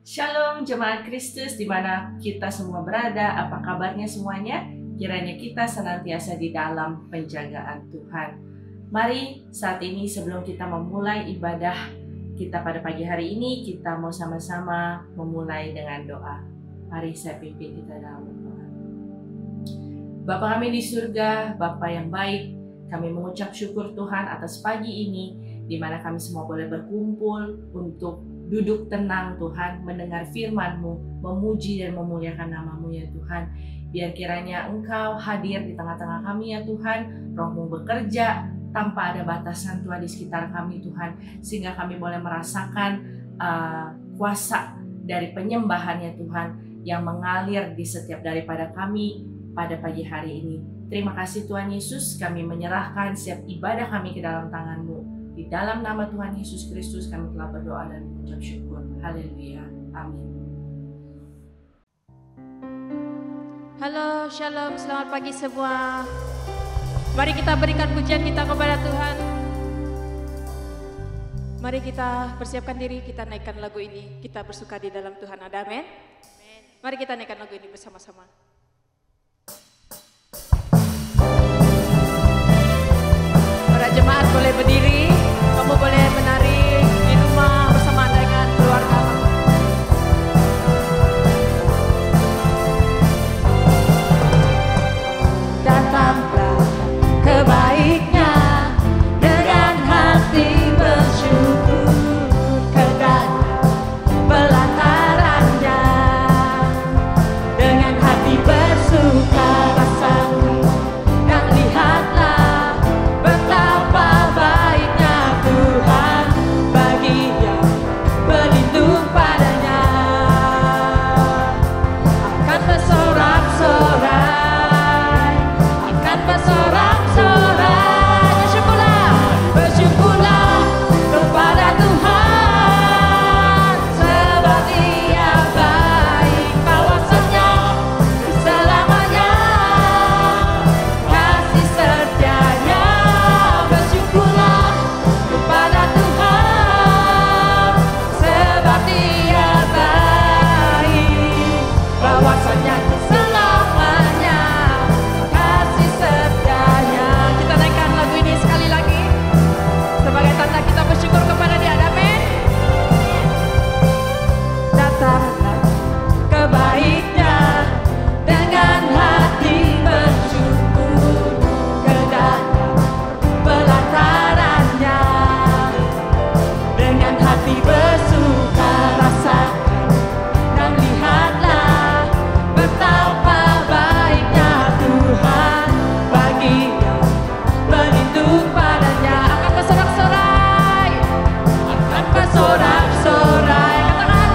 Shalom jemaat Kristus di mana kita semua berada, apa kabarnya semuanya? Kiranya kita senantiasa di dalam penjagaan Tuhan. Mari saat ini sebelum kita memulai ibadah kita pada pagi hari ini, kita mau sama-sama memulai dengan doa. Mari saya pimpin kita dalam doa. Bapa kami di surga, Bapa yang baik, kami mengucap syukur Tuhan atas pagi ini, di mana kami semua boleh berkumpul untuk duduk tenang Tuhan, mendengar firman-Mu, memuji dan memuliakan nama-Mu ya Tuhan. Biar kiranya Engkau hadir di tengah-tengah kami ya Tuhan, Roh-Mu bekerja tanpa ada batasan Tuhan di sekitar kami Tuhan, sehingga kami boleh merasakan kuasa dari penyembahan ya Tuhan, yang mengalir di setiap daripada kami pada pagi hari ini. Terima kasih Tuhan Yesus, kami menyerahkan setiap ibadah kami ke dalam tangan-Mu. Di dalam nama Tuhan Yesus Kristus kami telah berdoa dan mengucap syukur. Haleluya. Amin. Halo, shalom, selamat pagi semua. Mari kita berikan pujian kita kepada Tuhan. Mari kita persiapkan diri, kita naikkan lagu ini. Kita bersuka di dalam Tuhan, ada amin? Mari kita naikkan lagu ini bersama-sama. Para jemaat boleh berdiri. Kamu boleh menari di rumah bersama dengan keluarga. Datanglah kebaiknya dengan hati bersyukur, kepada pelantarannya dengan hati bersuka rasaku, dan lihatlah betapa baiknya Tuhan bagi yang berlindung padanya. Akan bersorak-sorai, akan bersorak-sorai. Bersyukurlah, bersyukurlah kepada Tuhan, sebab Dia baik, kawasannya selamanya, kasih setianya. Bersyukurlah kepada Tuhan, sebab Dia baik, kawasannya selamanya, kasih setianya. Kita naikkan lagu ini sekali lagi sebagai tanda kita bersyukur kepada Dia. Amin. Datanglah kebaiknya dengan hati bersyukur, kedalam pelantarannya dengan hati bersuka rasakan, dan lihatlah betapa baiknya Tuhan bagi yang berlindung padanya. Akan bersorak-sorai, akan bersorak-sorai. Katakan,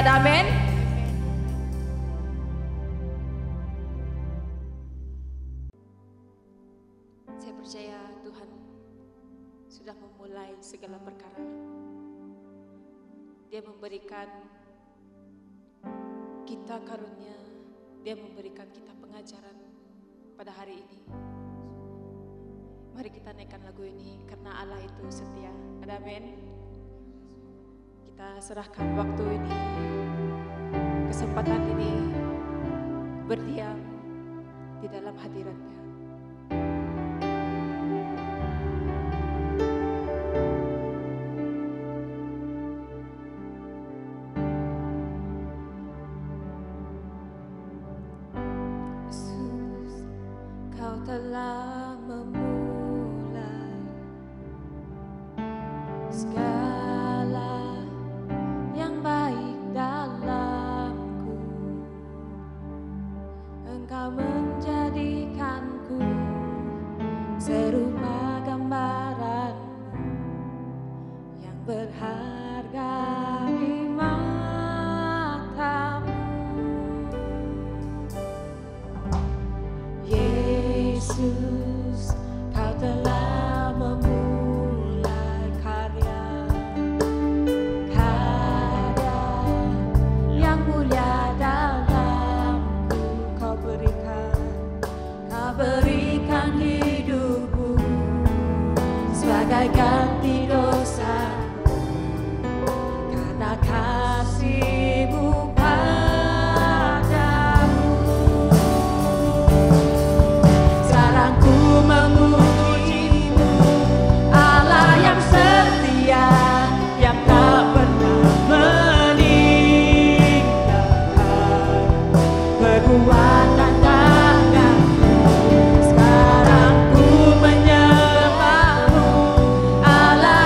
ada amin? Saya percaya Tuhan sudah memulai segala perkara. Dia memberikan kita karunia, Dia memberikan kita pengajaran pada hari ini. Mari kita naikkan lagu ini, karena Allah itu setia. Ada amin? Kita serahkan waktu ini, kesempatan ini, berdiam di dalam hadirat-Nya. Yesus, Kau telah memulai segala yang baik dalamku. Engkau menjadikanku serupa gambaran-Mu yang berharga di mata-Mu. Yesus, Kau telah memulai karya yang mulia dalamku. Kau berikan hidupku sebagai ganti dosa, karena kasih-Mu padamu. Sekarang ku memuji-Mu, Allah yang setia, yang tak pernah meninggalkan perbuatan tangan-Mu. Sekarang ku menyembah-Mu, Allah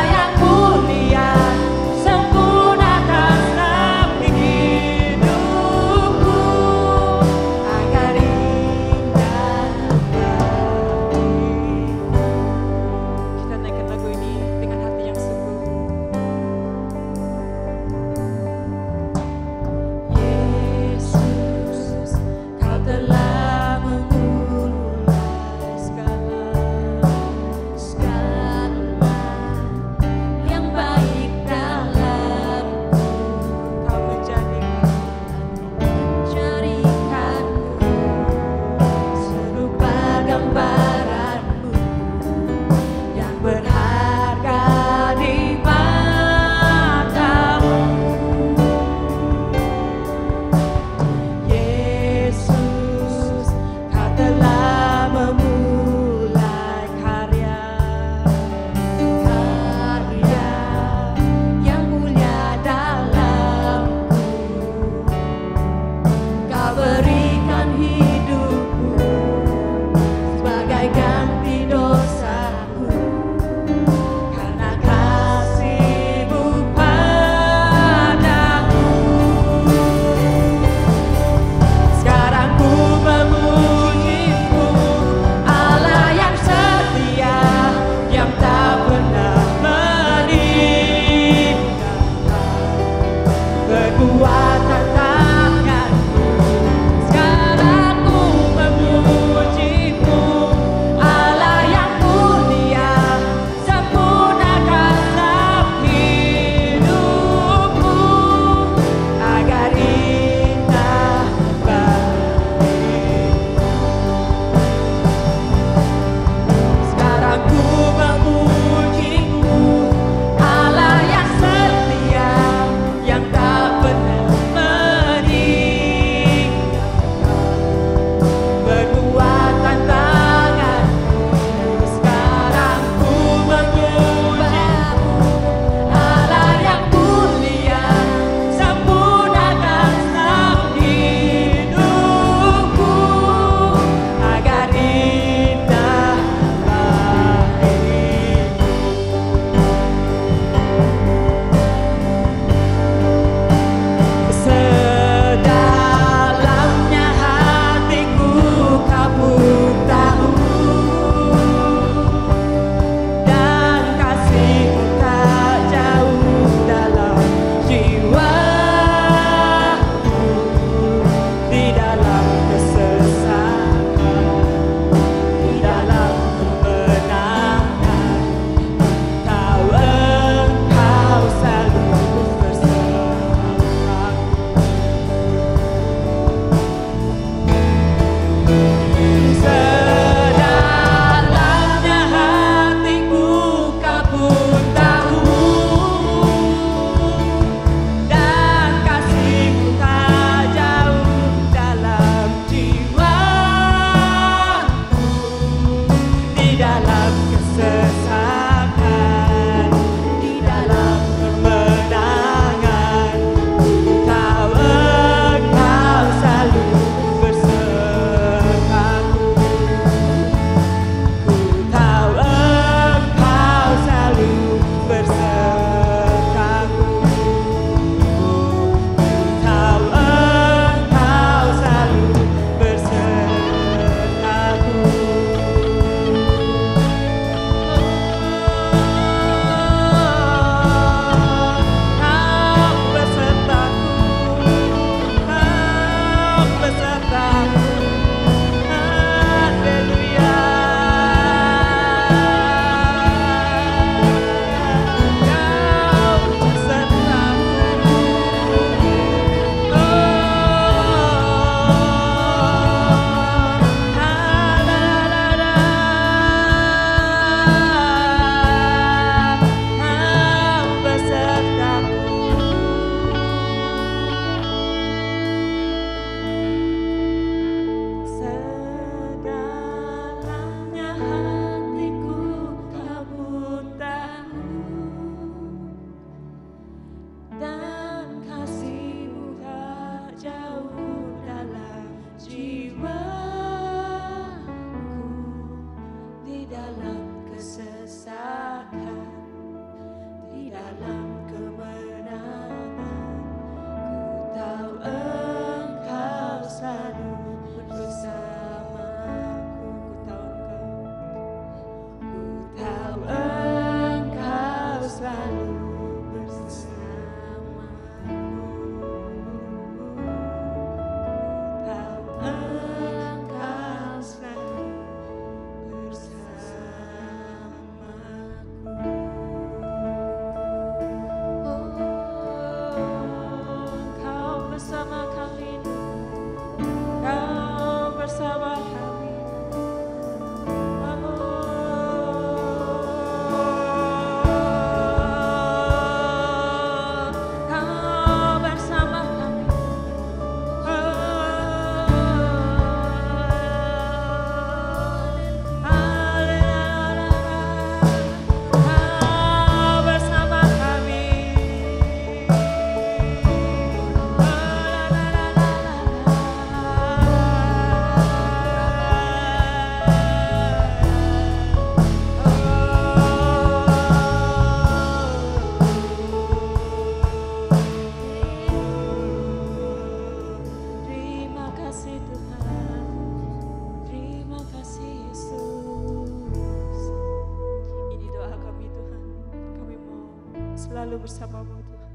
selalu bersama-Mu Tuhan.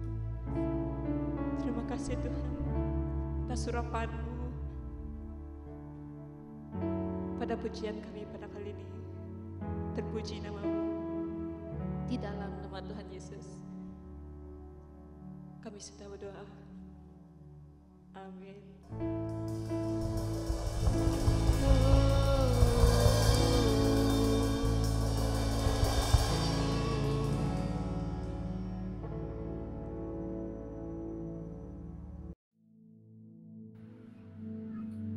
Terima kasih Tuhan atas surapan-Mu pada pujian kami pada kali ini. Terpuji nama-Mu. Di dalam nama Tuhan Yesus kami sudah berdoa. Amin.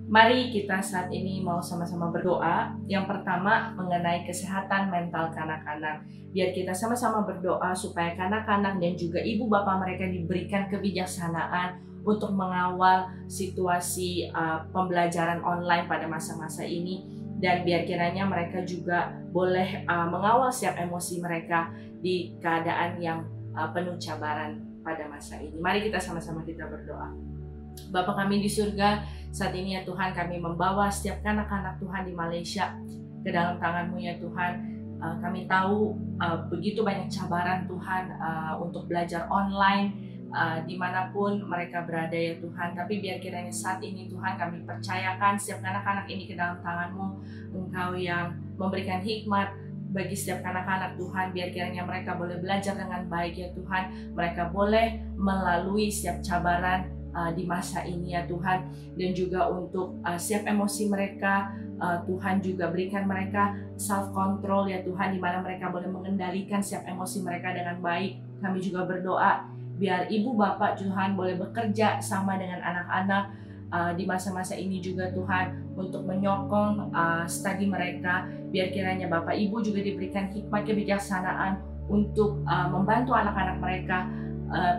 Mari kita saat ini mau sama-sama berdoa. Yang pertama mengenai kesehatan mental kanak-kanak. Biar kita sama-sama berdoa supaya kanak-kanak dan juga ibu bapak mereka diberikan kebijaksanaan untuk mengawal situasi pembelajaran online pada masa-masa ini. Dan biar kiranya mereka juga boleh mengawal setiap emosi mereka di keadaan yang penuh cabaran pada masa ini. Mari kita sama-sama kita berdoa. Bapa kami di surga, saat ini ya Tuhan kami membawa setiap kanak-kanak Tuhan di Malaysia ke dalam tangan-Mu ya Tuhan. Kami tahu begitu banyak cabaran Tuhan untuk belajar online dimanapun mereka berada ya Tuhan. Tapi biar kiranya saat ini Tuhan kami percayakan setiap anak-anak ini ke dalam tangan-Mu. Engkau yang memberikan hikmat bagi setiap anak-anak Tuhan, biar kiranya mereka boleh belajar dengan baik ya Tuhan. Mereka boleh melalui setiap cabaran di masa ini ya Tuhan, dan juga untuk setiap emosi mereka Tuhan juga berikan mereka self control ya Tuhan, di mana mereka boleh mengendalikan setiap emosi mereka dengan baik. Kami juga berdoa biar ibu bapak Tuhan boleh bekerja sama dengan anak-anak di masa-masa ini juga Tuhan, untuk menyokong studi mereka. Biar kiranya bapak ibu juga diberikan hikmat kebijaksanaan untuk membantu anak-anak mereka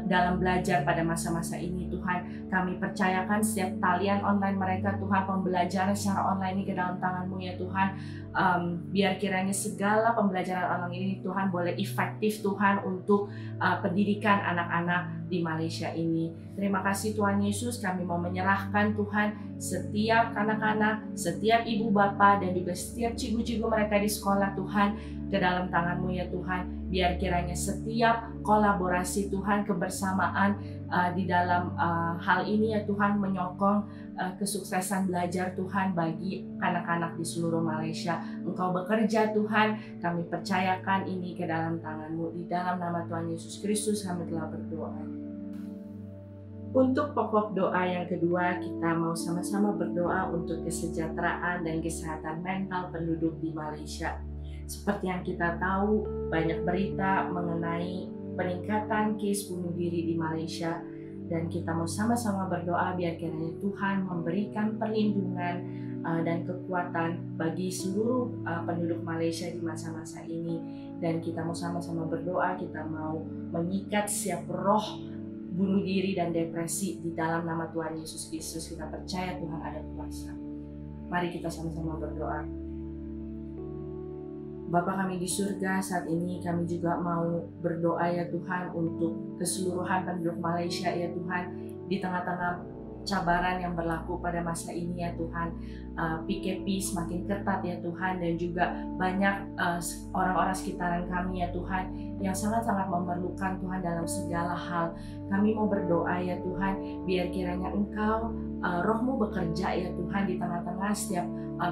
dalam belajar pada masa-masa ini Tuhan. Kami percayakan setiap talian online mereka Tuhan, pembelajaran secara online ini ke dalam tangan-Mu ya Tuhan. Biar kiranya segala pembelajaran online ini Tuhan boleh efektif Tuhan untuk pendidikan anak-anak di Malaysia ini. Terima kasih Tuhan Yesus, kami mau menyerahkan Tuhan setiap anak-anak, setiap ibu bapa dan juga setiap cikgu-cikgu mereka di sekolah Tuhan ke dalam tangan-Mu ya Tuhan. Biar kiranya setiap kolaborasi Tuhan, kebersamaan di dalam hal ini ya Tuhan, menyokong kesuksesan belajar Tuhan bagi anak-anak di seluruh Malaysia. Engkau bekerja Tuhan, kami percayakan ini ke dalam tangan-Mu. Di dalam nama Tuhan Yesus Kristus kami telah berdoa. Untuk pokok doa yang kedua, kita mau sama-sama berdoa untuk kesejahteraan dan kesehatan mental penduduk di Malaysia. Seperti yang kita tahu, banyak berita mengenai peningkatan kes bunuh diri di Malaysia, dan kita mau sama-sama berdoa biar kiranya Tuhan memberikan perlindungan dan kekuatan bagi seluruh penduduk Malaysia di masa-masa ini. Dan kita mau sama-sama berdoa, kita mau mengikat setiap roh bunuh diri dan depresi di dalam nama Tuhan Yesus Kristus. Kita percaya Tuhan ada kuasa. Mari kita sama-sama berdoa. Bapa kami di surga, saat ini kami juga mau berdoa ya Tuhan untuk keseluruhan penduduk Malaysia ya Tuhan, di tengah-tengah cabaran yang berlaku pada masa ini ya Tuhan. PKP semakin ketat ya Tuhan, dan juga banyak orang-orang sekitaran kami ya Tuhan yang sangat-sangat memerlukan Tuhan dalam segala hal. Kami mau berdoa ya Tuhan, biar kiranya Engkau Roh-Mu bekerja ya Tuhan di tengah-tengah setiap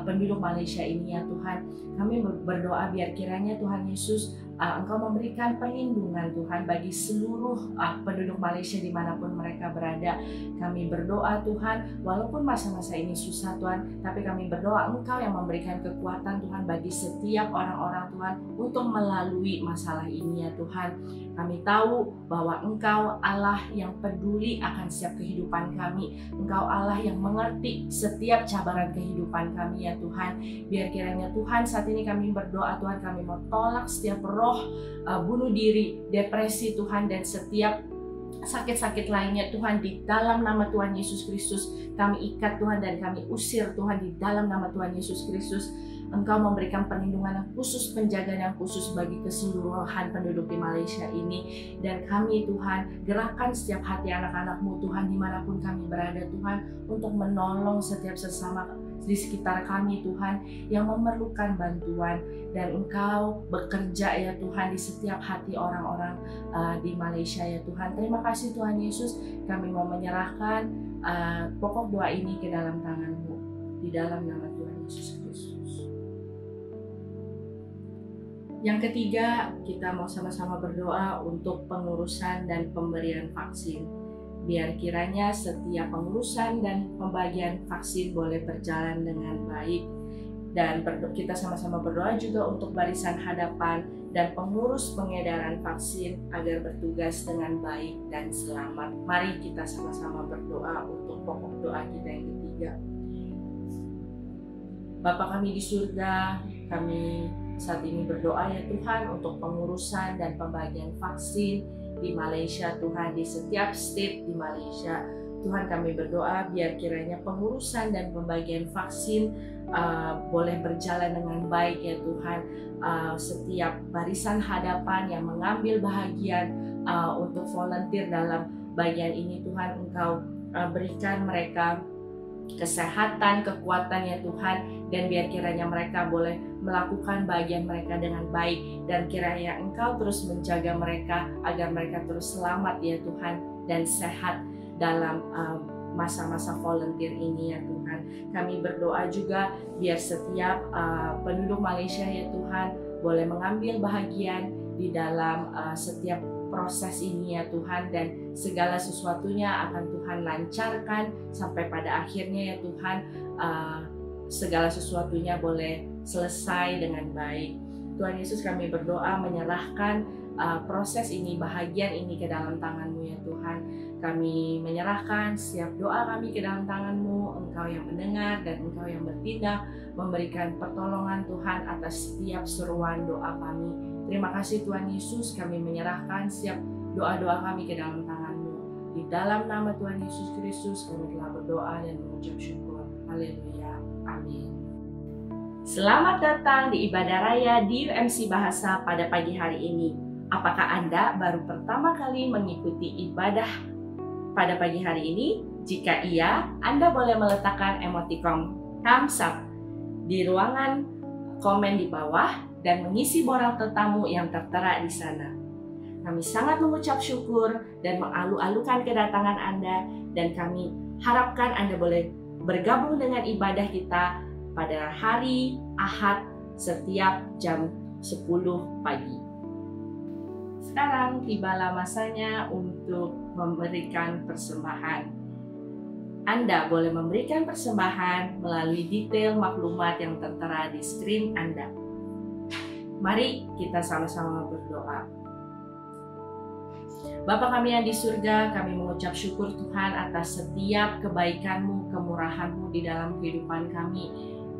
penduduk Malaysia ini ya Tuhan. Kami berdoa biar kiranya Tuhan Yesus Engkau memberikan perlindungan Tuhan bagi seluruh penduduk Malaysia dimanapun mereka berada. Kami berdoa Tuhan, walaupun masa-masa ini susah Tuhan, tapi kami berdoa Engkau yang memberikan kekuatan Tuhan bagi setiap orang-orang Tuhan untuk melalui masalah ini ya Tuhan. Kami tahu bahwa Engkau Allah yang peduli akan setiap kehidupan kami. Engkau Allah yang mengerti setiap cabaran kehidupan kami ya Tuhan. Biar kiranya Tuhan saat ini kami berdoa Tuhan, kami mau tolak setiap roh bunuh diri, depresi Tuhan, dan setiap sakit-sakit lainnya Tuhan di dalam nama Tuhan Yesus Kristus. Kami ikat Tuhan dan kami usir Tuhan di dalam nama Tuhan Yesus Kristus. Engkau memberikan perlindungan yang khusus, penjagaan yang khusus bagi keseluruhan penduduk di Malaysia ini. Dan kami Tuhan, gerakan setiap hati anak-anak-Mu Tuhan dimanapun kami berada Tuhan, untuk menolong setiap sesama di sekitar kami Tuhan yang memerlukan bantuan, dan Engkau bekerja ya Tuhan di setiap hati orang-orang di Malaysia ya Tuhan. Terima kasih Tuhan Yesus, kami mau menyerahkan pokok doa ini ke dalam tangan-Mu di dalam nama Tuhan Yesus Kristus. Yang ketiga, kita mau sama-sama berdoa untuk pengurusan dan pemberian vaksin. Biar kiranya setiap pengurusan dan pembagian vaksin boleh berjalan dengan baik. Dan kita sama-sama berdoa juga untuk barisan hadapan dan pengurus pengedaran vaksin agar bertugas dengan baik dan selamat. Mari kita sama-sama berdoa untuk pokok doa kita yang ketiga. Bapa kami di surga, kami saat ini berdoa ya Tuhan untuk pengurusan dan pembagian vaksin di Malaysia Tuhan, di setiap state di Malaysia. Tuhan kami berdoa biar kiranya pengurusan dan pembagian vaksin boleh berjalan dengan baik ya Tuhan. Setiap barisan hadapan yang mengambil bahagian untuk volunteer dalam bagian ini Tuhan, Engkau berikan mereka kesehatan, kekuatan ya Tuhan, dan biar kiranya mereka boleh melakukan bagian mereka dengan baik, dan kiranya Engkau terus menjaga mereka agar mereka terus selamat ya Tuhan dan sehat dalam masa-masa volunteer ini ya Tuhan. Kami berdoa juga biar setiap penduduk Malaysia ya Tuhan boleh mengambil bahagian di dalam setiap proses ini ya Tuhan, dan segala sesuatunya akan Tuhan lancarkan sampai pada akhirnya ya Tuhan segala sesuatunya boleh selesai dengan baik. Tuhan Yesus, kami berdoa menyerahkan proses ini, bahagian ini ke dalam tangan-Mu ya Tuhan. Kami menyerahkan setiap doa kami ke dalam tangan-Mu. Engkau yang mendengar dan Engkau yang bertindak, memberikan pertolongan Tuhan atas setiap seruan doa kami. Terima kasih Tuhan Yesus, kami menyerahkan setiap doa-doa kami ke dalam tangan-Mu. Di dalam nama Tuhan Yesus Kristus kami telah berdoa dan mengucap syukur. Haleluya. Amin. Selamat datang di ibadah raya di UMC Bahasa pada pagi hari ini. Apakah Anda baru pertama kali mengikuti ibadah pada pagi hari ini? Jika iya, Anda boleh meletakkan emoticon thumbs up di ruangan komen di bawah dan mengisi borang tetamu yang tertera di sana. Kami sangat mengucap syukur dan mengalu-alukan kedatangan Anda, dan kami harapkan Anda boleh bergabung dengan ibadah kita pada hari Ahad setiap jam 10 pagi. Sekarang tibalah masanya untuk memberikan persembahan. Anda boleh memberikan persembahan melalui detail maklumat yang tertera di screen Anda. Mari kita sama-sama berdoa. Bapa kami yang di surga, kami mengucap syukur Tuhan atas setiap kebaikan-Mu, kemurahan-Mu di dalam kehidupan kami.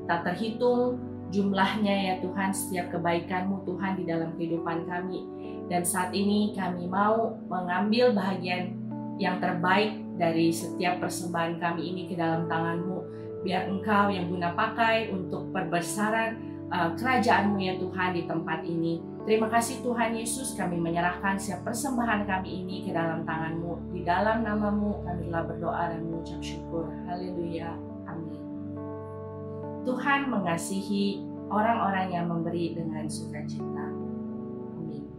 Tak terhitung jumlahnya ya Tuhan, setiap kebaikan-Mu Tuhan di dalam kehidupan kami. Dan saat ini kami mau mengambil bahagian yang terbaik dari setiap persembahan kami ini ke dalam tangan-Mu. Biar Engkau yang guna pakai untuk perbesaran kerajaan-Mu ya Tuhan di tempat ini. Terima kasih Tuhan Yesus, kami menyerahkan setiap persembahan kami ini ke dalam tangan-Mu. Di dalam nama-Mu kami telah berdoa dan mengucap syukur. Haleluya. Amin. Tuhan mengasihi orang-orang yang memberi dengan sukacita. Amin.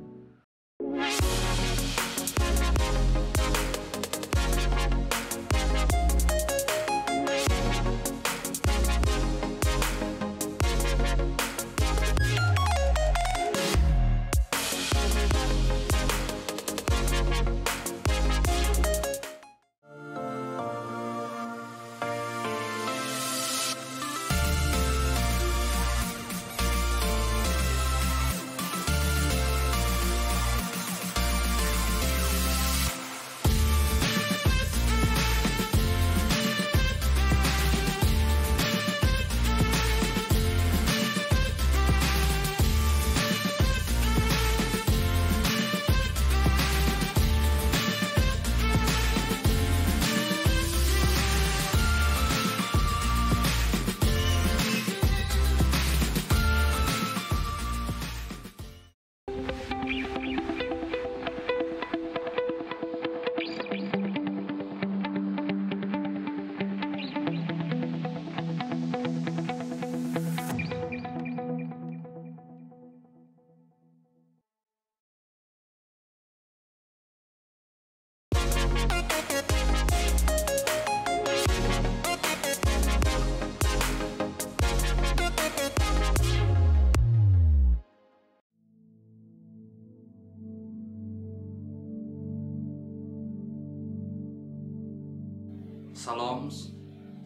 Salam,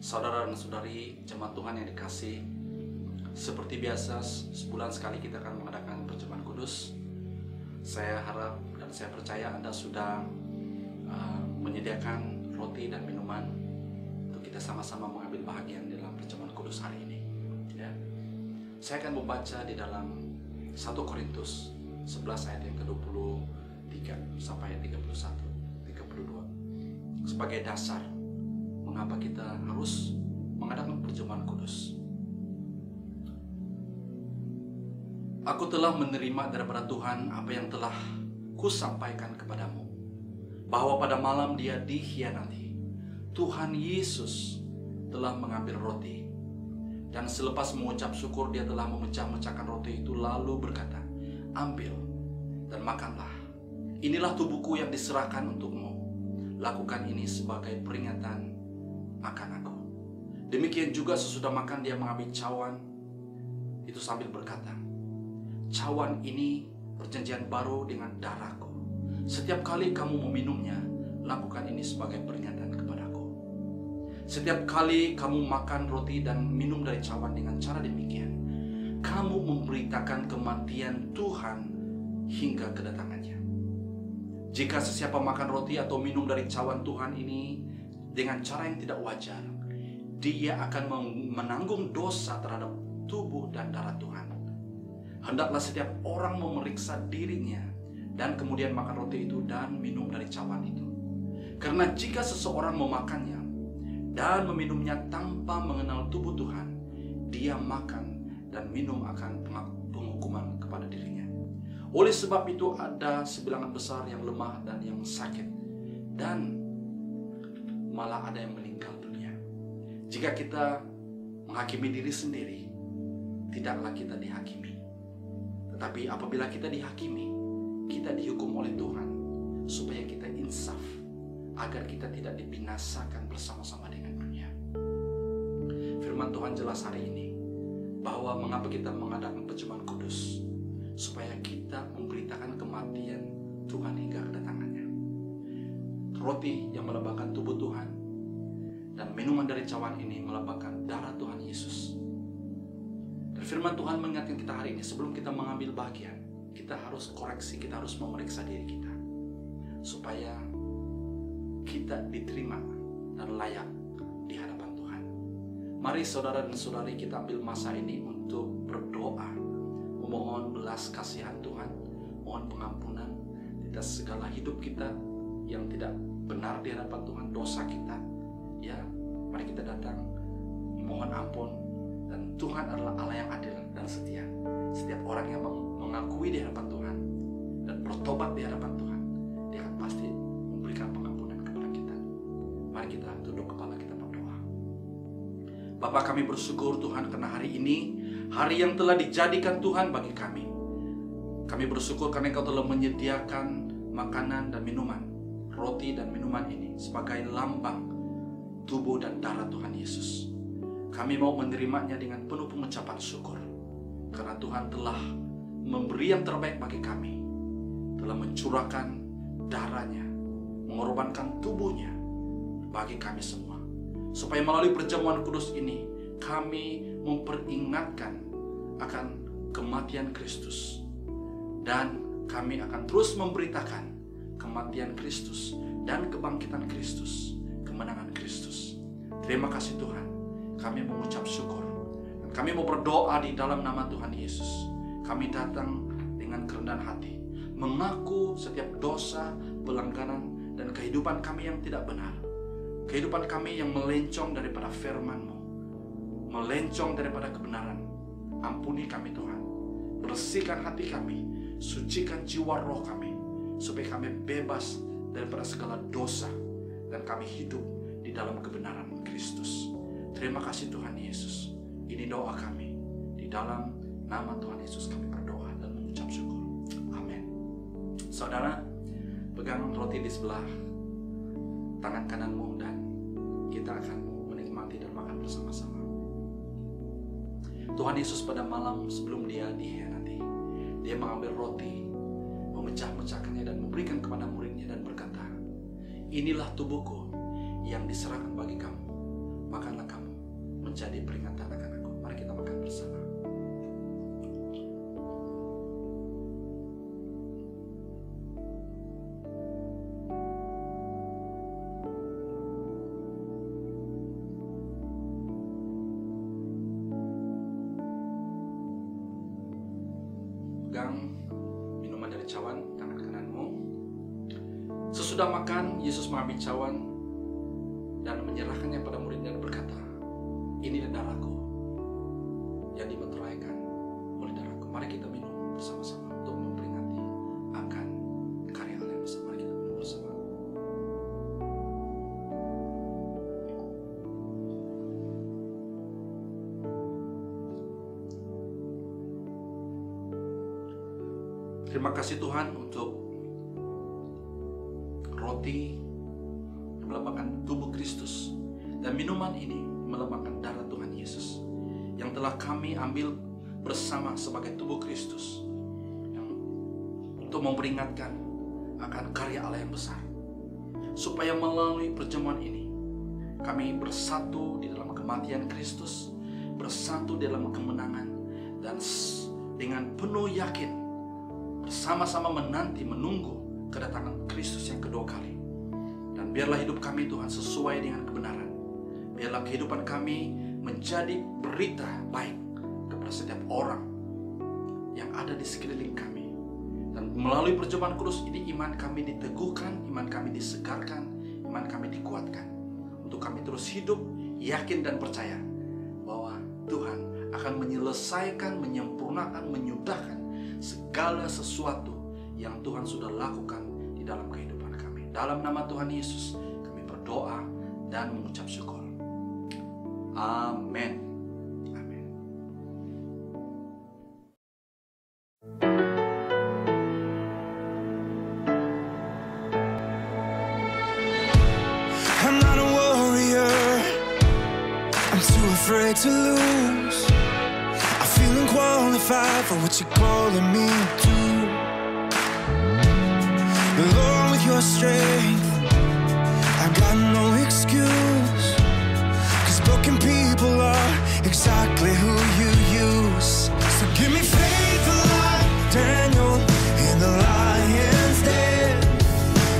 saudara dan saudari jemaat Tuhan yang dikasih. Seperti biasa, sebulan sekali kita akan mengadakan perjamuan kudus. Saya harap dan saya percaya Anda sudah menyediakan roti dan minuman untuk kita sama-sama mengambil bahagian dalam perjamuan kudus hari ini. Ya. Saya akan membaca di dalam 1 Korintus 11 ayat yang ke-23 sampai ayat 32 sebagai dasar mengapa kita harus mengadakan perjamuan kudus. Aku telah menerima daripada Tuhan apa yang telah kusampaikan kepadamu, bahwa pada malam Dia dikhianati, Tuhan Yesus telah mengambil roti, dan selepas mengucap syukur Dia telah memecah-mecahkan roti itu lalu berkata, "Ambil dan makanlah. Inilah tubuhku yang diserahkan untukmu. Lakukan ini sebagai peringatan akan aku." Demikian juga sesudah makan Dia mengambil cawan itu sambil berkata, "Cawan ini perjanjian baru dengan darahku. Setiap kali kamu meminumnya, lakukan ini sebagai peringatan kepadaku." Setiap kali kamu makan roti dan minum dari cawan dengan cara demikian, kamu memberitakan kematian Tuhan hingga kedatangannya. Jika sesiapa makan roti atau minum dari cawan Tuhan ini dengan cara yang tidak wajar, dia akan menanggung dosa terhadap tubuh dan darah Tuhan. Hendaklah setiap orang memeriksa dirinya dan kemudian makan roti itu dan minum dari cawan itu. Karena jika seseorang memakannya dan meminumnya tanpa mengenal tubuh Tuhan, dia makan dan minum akan penghukuman kepada dirinya. Oleh sebab itu ada sebilangan besar yang lemah dan yang sakit, dan malah ada yang meninggal dunia. Jika kita menghakimi diri sendiri, tidaklah kita dihakimi. Tetapi apabila kita dihakimi, kita dihukum oleh Tuhan, supaya kita insaf, agar kita tidak dibinasakan bersama-sama dengan dunia. Firman Tuhan jelas hari ini, bahwa mengapa kita mengadakan perjamuan kudus, supaya kita memberitakan kematian Tuhan hingga kedatangannya. Roti yang melambangkan tubuh Tuhan dan minuman dari cawan ini melambangkan darah Tuhan Yesus. Dan firman Tuhan mengingatkan kita hari ini, sebelum kita mengambil bagian, kita harus koreksi, kita harus memeriksa diri kita, supaya kita diterima dan layak di hadapan Tuhan. Mari saudara dan saudari, kita ambil masa ini untuk berdoa, memohon belas kasihan Tuhan, mohon pengampunan atas segala hidup kita yang tidak benar di hadapan Tuhan, dosa kita. Ya, mari kita datang mohon ampun, dan Tuhan adalah Allah yang adil dan setia. Setiap orang yang mengakui di hadapan Tuhan dan bertobat di hadapan Tuhan, Dia akan pasti memberikan pengampunan kepada kita. Mari kita tunduk kepala, kita berdoa. Bapa, kami bersyukur Tuhan karena hari ini, hari yang telah dijadikan Tuhan bagi kami. Kami bersyukur karena Engkau telah menyediakan makanan dan minuman, roti dan minuman ini sebagai lambang tubuh dan darah Tuhan Yesus. Kami mau menerimanya dengan penuh pengucapan syukur, karena Tuhan telah memberi yang terbaik bagi kami, telah mencurahkan darahnya, mengorbankan tubuhnya bagi kami semua, supaya melalui perjamuan kudus ini kami memperingatkan akan kematian Kristus, dan kami akan terus memberitakan kematian Kristus dan kebangkitan Kristus, kemenangan Kristus. Terima kasih Tuhan, kami mengucap syukur, dan kami mau berdoa di dalam nama Tuhan Yesus. Kami datang dengan kerendahan hati, mengaku setiap dosa, pelanggaran, dan kehidupan kami yang tidak benar, kehidupan kami yang melencong daripada firman-Mu, melencong daripada kebenaran. Ampuni kami Tuhan, bersihkan hati kami, sucikan jiwa roh kami, supaya kami bebas daripada segala dosa, dan kami hidup di dalam kebenaran Kristus. Terima kasih Tuhan Yesus. Ini doa kami, di dalam nama Tuhan Yesus kami berdoa dan mengucap syukur. Amin. Saudara, pegang roti di sebelah tangan kananmu, dan kita akan menikmati dan makan bersama-sama. Tuhan Yesus pada malam sebelum Dia dikhianati, Dia mengambil roti, memecah-mecahkannya dan memberikan kepada muridnya dan berkata, "Inilah tubuhku yang diserahkan bagi kamu, makanlah kamu menjadi peringatan akan aku. Mari kita makan bersama. Pegang minuman dari cawan tangan kananmu. Sesudah makan, Yesus mengambil cawan dan menyerahkannya pada muridnya dan berkata, "Ini darahku yang dimeteraikan oleh darahku." Mari kita minum bersama-sama untuk memperingati akan karya Allah yang besar. Mari kita minum bersama. Terima kasih Tuhan untuk roti yang melambangkan tubuh Kristus dan minuman ini melambangkan darah Tuhan Yesus yang telah kami ambil bersama sebagai tubuh Kristus yang untuk memperingatkan akan karya Allah yang besar, supaya melalui perjamuan ini kami bersatu di dalam kematian Kristus, bersatu dalam kemenangan, dan dengan penuh yakin bersama-sama menunggu kedatangan Kristus yang kedua kali. Dan biarlah hidup kami Tuhan sesuai dengan kebenaran. Biarlah kehidupan kami menjadi berita baik kepada setiap orang yang ada di sekeliling kami. Dan melalui perjamuan kudus ini iman kami diteguhkan, iman kami disegarkan, iman kami dikuatkan. Untuk kami terus hidup yakin dan percaya bahwa Tuhan akan menyelesaikan, menyempurnakan, menyudahkan segala sesuatu yang Tuhan sudah lakukan di dalam kehidupan kami. Dalam nama Tuhan Yesus kami berdoa dan mengucap syukur. Amin. Amin. I'm not a warrior, I'm too afraid to lose. I feel unqualified for what you're calling me to. Lord, with your strength, I got no excuse. 'Cause broken people are exactly who you use. So give me faith like Daniel in the lion's den.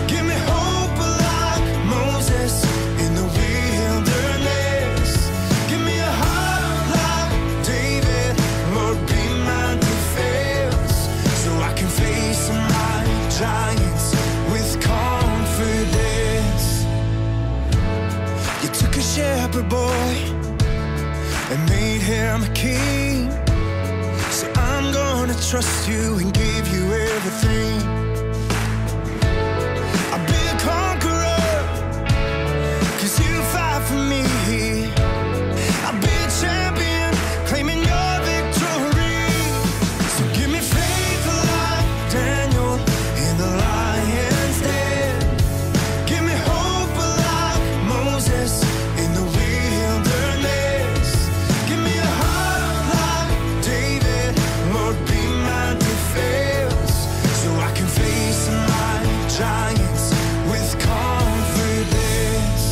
Give me hope like Moses in the wilderness. Give me a heart like David, Lord, be my defense. So I can face my giants with confidence. You took a shepherd boy and made him a king. So I'm gonna trust you and give you everything. I'll be a conqueror, 'cause you fight for me. I'll be a champion, claiming your victory. So give me faith like Daniel in the lion's den. Give me hope like Moses in the wilderness. Give me a heart like David, Lord, be my defense. So I can face my giants with confidence.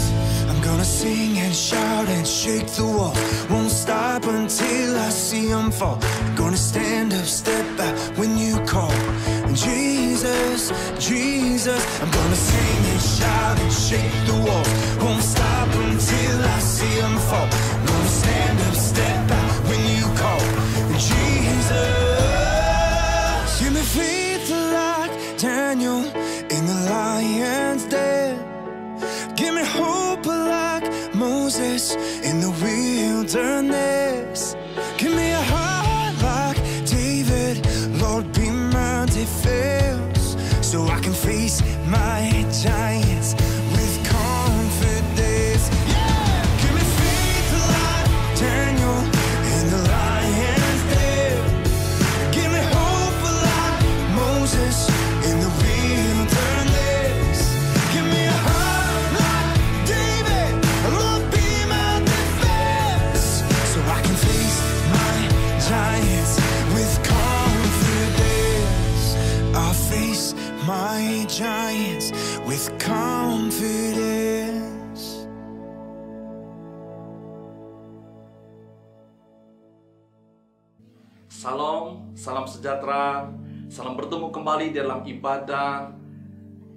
I'm gonna sing and shout and shake the wall. Won't stop until I see them fall. Gonna stand up, step back when you call. Jesus, Jesus, I'm gonna sing and shout and shake the walls. Won't stop until I see them fall. Gonna stand up, step back when you call. Jesus, give me faith like Daniel in the lion's den. Give me hope like Moses in the wilderness. Give me a heart like David, Lord, be my defense. So I can face my giants with confidence. Yeah! Give me faith like Daniel in the lion's den. Give me hope like Moses in the wilderness. Give me a heart like David, Lord, be my defense. So I can face my giants with confidence. I'll face my giants with confidence. Salam, salam sejahtera. Salam bertemu kembali dalam ibadah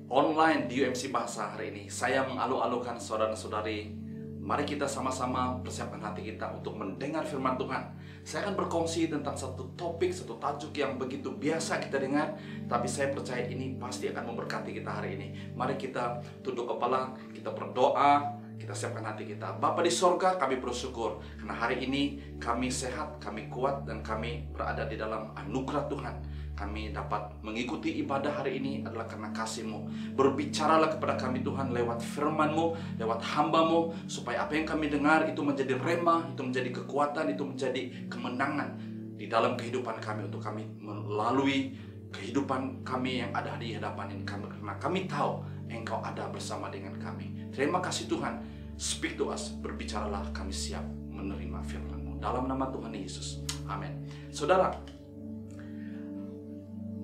online di UMC Bahasa hari ini. Saya mengalu-alukan saudara-saudari, mari kita sama-sama persiapkan hati kita untuk mendengar firman Tuhan. Saya akan berkongsi tentang satu topik, satu tajuk yang begitu biasa kita dengar, tapi saya percaya ini pasti akan memberkati kita hari ini. Mari kita tunduk kepala, kita berdoa, kita siapkan hati kita. Bapa di sorga, kami bersyukur karena hari ini kami sehat, kami kuat, dan kami berada di dalam anugerah Tuhan. Kami dapat mengikuti ibadah hari ini adalah karena kasih-Mu. Berbicaralah kepada kami Tuhan lewat firman-Mu, lewat hamba-Mu, supaya apa yang kami dengar itu menjadi rema, itu menjadi kekuatan, itu menjadi kemenangan di dalam kehidupan kami, untuk kami melalui kehidupan kami yang ada di hadapan ini. Karena kami tahu Engkau ada bersama dengan kami. Terima kasih Tuhan. Speak to us, berbicaralah, kami siap menerima firman-Mu. Dalam nama Tuhan Yesus. Amin. Saudara,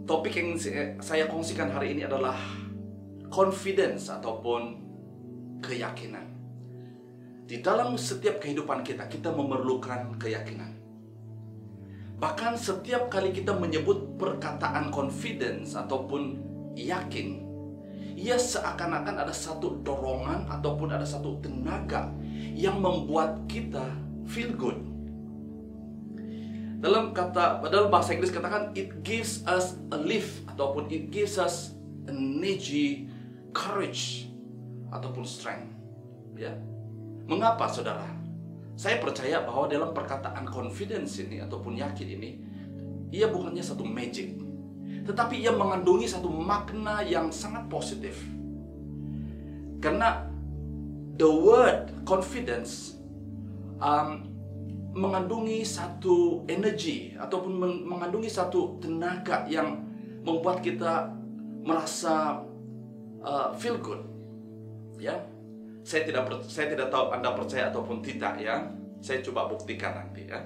topik yang saya kongsikan hari ini adalah confidence ataupun keyakinan. Di dalam setiap kehidupan kita, kita memerlukan keyakinan. Bahkan setiap kali kita menyebut perkataan confidence ataupun yakin, ia seakan-akan ada satu dorongan ataupun ada satu tenaga yang membuat kita feel good. Dalam bahasa Inggris katakan it gives us a lift ataupun it gives us energy, courage ataupun strength. Ya. Mengapa saudara? Saya percaya bahwa dalam perkataan confidence ini ataupun yakin ini, ia bukannya satu magic, tetapi ia mengandungi satu makna yang sangat positif. Karena the word confidence mengandungi satu energi ataupun mengandungi satu tenaga yang membuat kita merasa feel good. Ya, saya tidak tahu Anda percaya ataupun tidak ya. Saya coba buktikan nanti ya.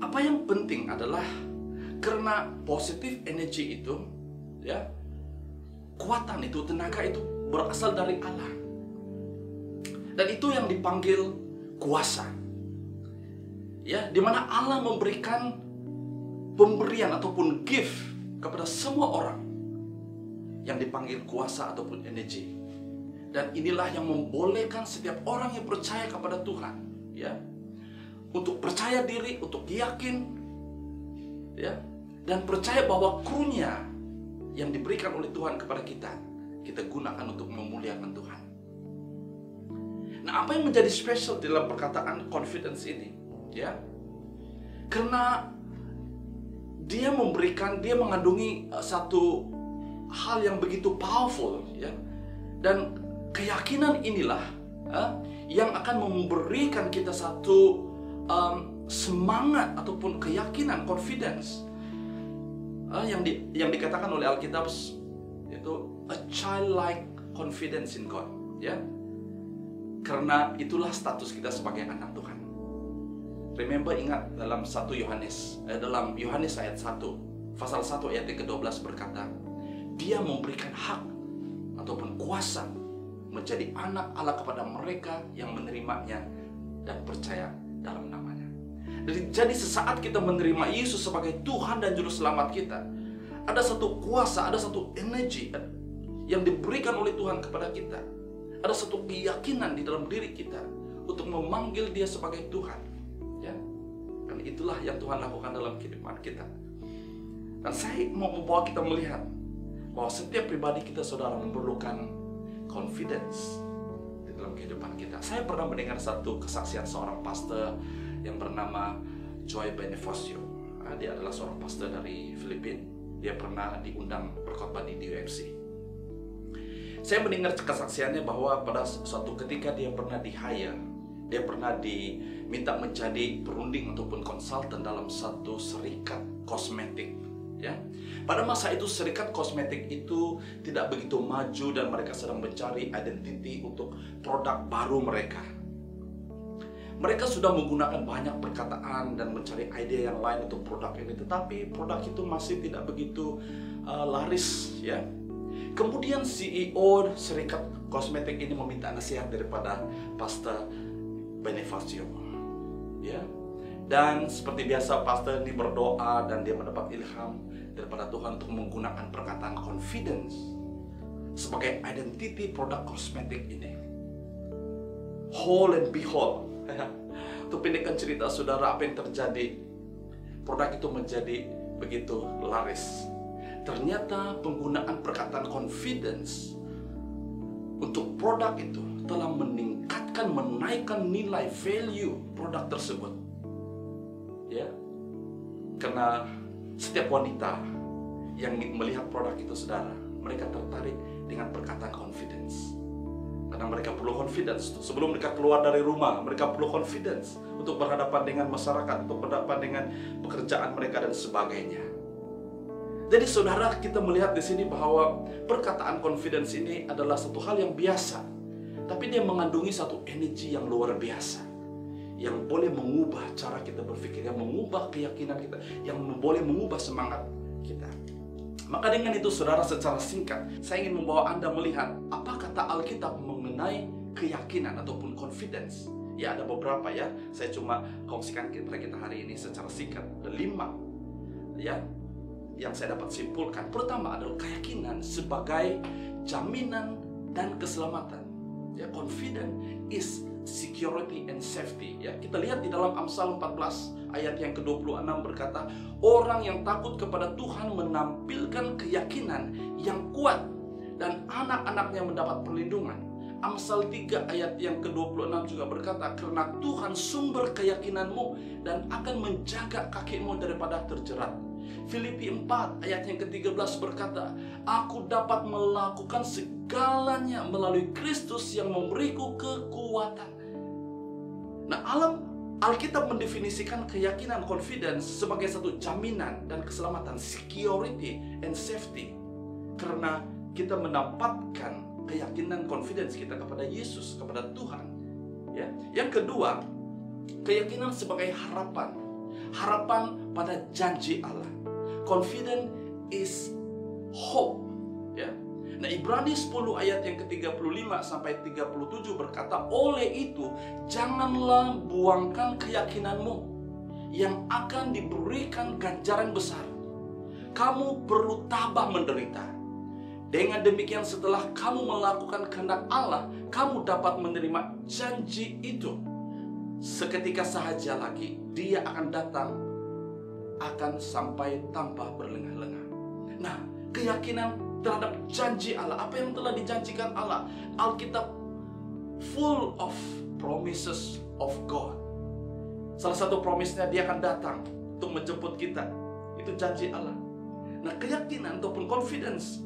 Apa yang penting adalah karena positive energy itu, ya, kekuatan itu, tenaga itu berasal dari Allah, dan itu yang dipanggil kuasa. Ya, di mana Allah memberikan pemberian ataupun gift kepada semua orang yang dipanggil kuasa ataupun energi. Dan inilah yang membolehkan setiap orang yang percaya kepada Tuhan, ya, untuk percaya diri, untuk yakin, ya, dan percaya bahwa karunia yang diberikan oleh Tuhan kepada kita, kita gunakan untuk memuliakan Tuhan. Nah, apa yang menjadi spesial dalam perkataan confidence ini? Ya, karena dia mengandungi satu hal yang begitu powerful, ya, dan keyakinan inilah yang akan memberikan kita satu semangat ataupun keyakinan, confidence, yang dikatakan oleh Alkitab itu a childlike confidence in God, ya, karena itulah status kita sebagai anak Tuhan. Remember, ingat dalam dalam Yohanes ayat 1, pasal 1 ayat yang ke-12 berkata, Dia memberikan hak ataupun kuasa menjadi anak Allah kepada mereka yang menerimanya dan percaya dalam namanya. Jadi sesaat kita menerima Yesus sebagai Tuhan dan Juru Selamat kita, ada satu kuasa, ada satu energi yang diberikan oleh Tuhan kepada kita. Ada satu keyakinan di dalam diri kita untuk memanggil Dia sebagai Tuhan. Ya, dan itulah yang Tuhan lakukan dalam kehidupan kita. Dan saya mau membawa kita melihat bahwa setiap pribadi kita, saudara, memerlukan confidence di dalam kehidupan kita. Saya pernah mendengar satu kesaksian seorang pastor yang bernama Joy Bonifacio. Dia adalah seorang pastor dari Filipina. Dia pernah diundang berkhotbah di UMC. Saya mendengar kesaksiannya bahwa pada suatu ketika dia pernah di-hire, dia pernah diminta menjadi perunding ataupun konsultan dalam satu serikat kosmetik. Ya, pada masa itu serikat kosmetik itu tidak begitu maju dan mereka sedang mencari identiti untuk produk baru mereka. Mereka sudah menggunakan banyak perkataan dan mencari ide yang lain untuk produk ini, tetapi produk itu masih tidak begitu laris. Ya, kemudian CEO serikat kosmetik ini meminta nasihat daripada Pastor Bonifacio. Ya, Dan seperti biasa, pastor ini berdoa dan dia mendapat ilham daripada Tuhan untuk menggunakan perkataan confidence sebagai identity produk kosmetik ini. Whole and behold. Untuk pendekkan cerita saudara, apa yang terjadi? Produk itu menjadi begitu laris. Ternyata penggunaan perkataan confidence untuk produk itu telah meningkatkan, menaikkan nilai value produk tersebut. Ya, karena setiap wanita yang melihat produk itu saudara, mereka tertarik dengan perkataan confidence. Karena mereka perlu confidence sebelum mereka keluar dari rumah, mereka perlu confidence untuk berhadapan dengan masyarakat, untuk berhadapan dengan pekerjaan mereka dan sebagainya. Jadi saudara, kita melihat di sini bahwa perkataan confidence ini adalah satu hal yang biasa, tapi dia mengandungi satu energi yang luar biasa, yang boleh mengubah cara kita berpikir, yang mengubah keyakinan kita, yang boleh mengubah semangat kita. Maka dengan itu saudara, secara singkat saya ingin membawa Anda melihat apa kata Alkitab mengenai keyakinan ataupun confidence. Ya, ada beberapa ya, saya cuma kongsikan kita hari ini secara singkat. Ada 5 ya yang saya dapat simpulkan. Pertama adalah keyakinan sebagai jaminan dan keselamatan. Ya, confidence is security and safety. Ya, kita lihat di dalam Amsal 14 ayat yang ke-26 berkata, orang yang takut kepada Tuhan menampilkan keyakinan yang kuat dan anak-anaknya mendapat perlindungan. Amsal 3 ayat yang ke-26 juga berkata, karena Tuhan sumber keyakinanmu dan akan menjaga kakimu daripada terjerat. Filipi 4 ayat yang ke-13 berkata, aku dapat melakukan segalanya melalui Kristus yang memberiku kekuatan. Nah, Alkitab mendefinisikan keyakinan confidence sebagai satu jaminan dan keselamatan, security and safety. Karena kita menempatkan keyakinan confidence kita kepada Yesus, kepada Tuhan. Ya. Yang kedua, keyakinan sebagai harapan. Harapan pada janji Allah. Confidence is hope. Ya. Nah, Ibrani 10 ayat yang ke-35 sampai 37 berkata, oleh itu janganlah buangkan keyakinanmu yang akan diberikan ganjaran besar. Kamu perlu tabah menderita. Dengan demikian setelah kamu melakukan kehendak Allah, kamu dapat menerima janji itu. Seketika sahaja lagi dia akan datang, akan sampai tanpa berlengah-lengah. Nah, keyakinan terhadap janji Allah, apa yang telah dijanjikan Allah. Alkitab full of promises of God. Salah satu promisnya, dia akan datang untuk menjemput kita. Itu janji Allah. Nah, keyakinan ataupun confidence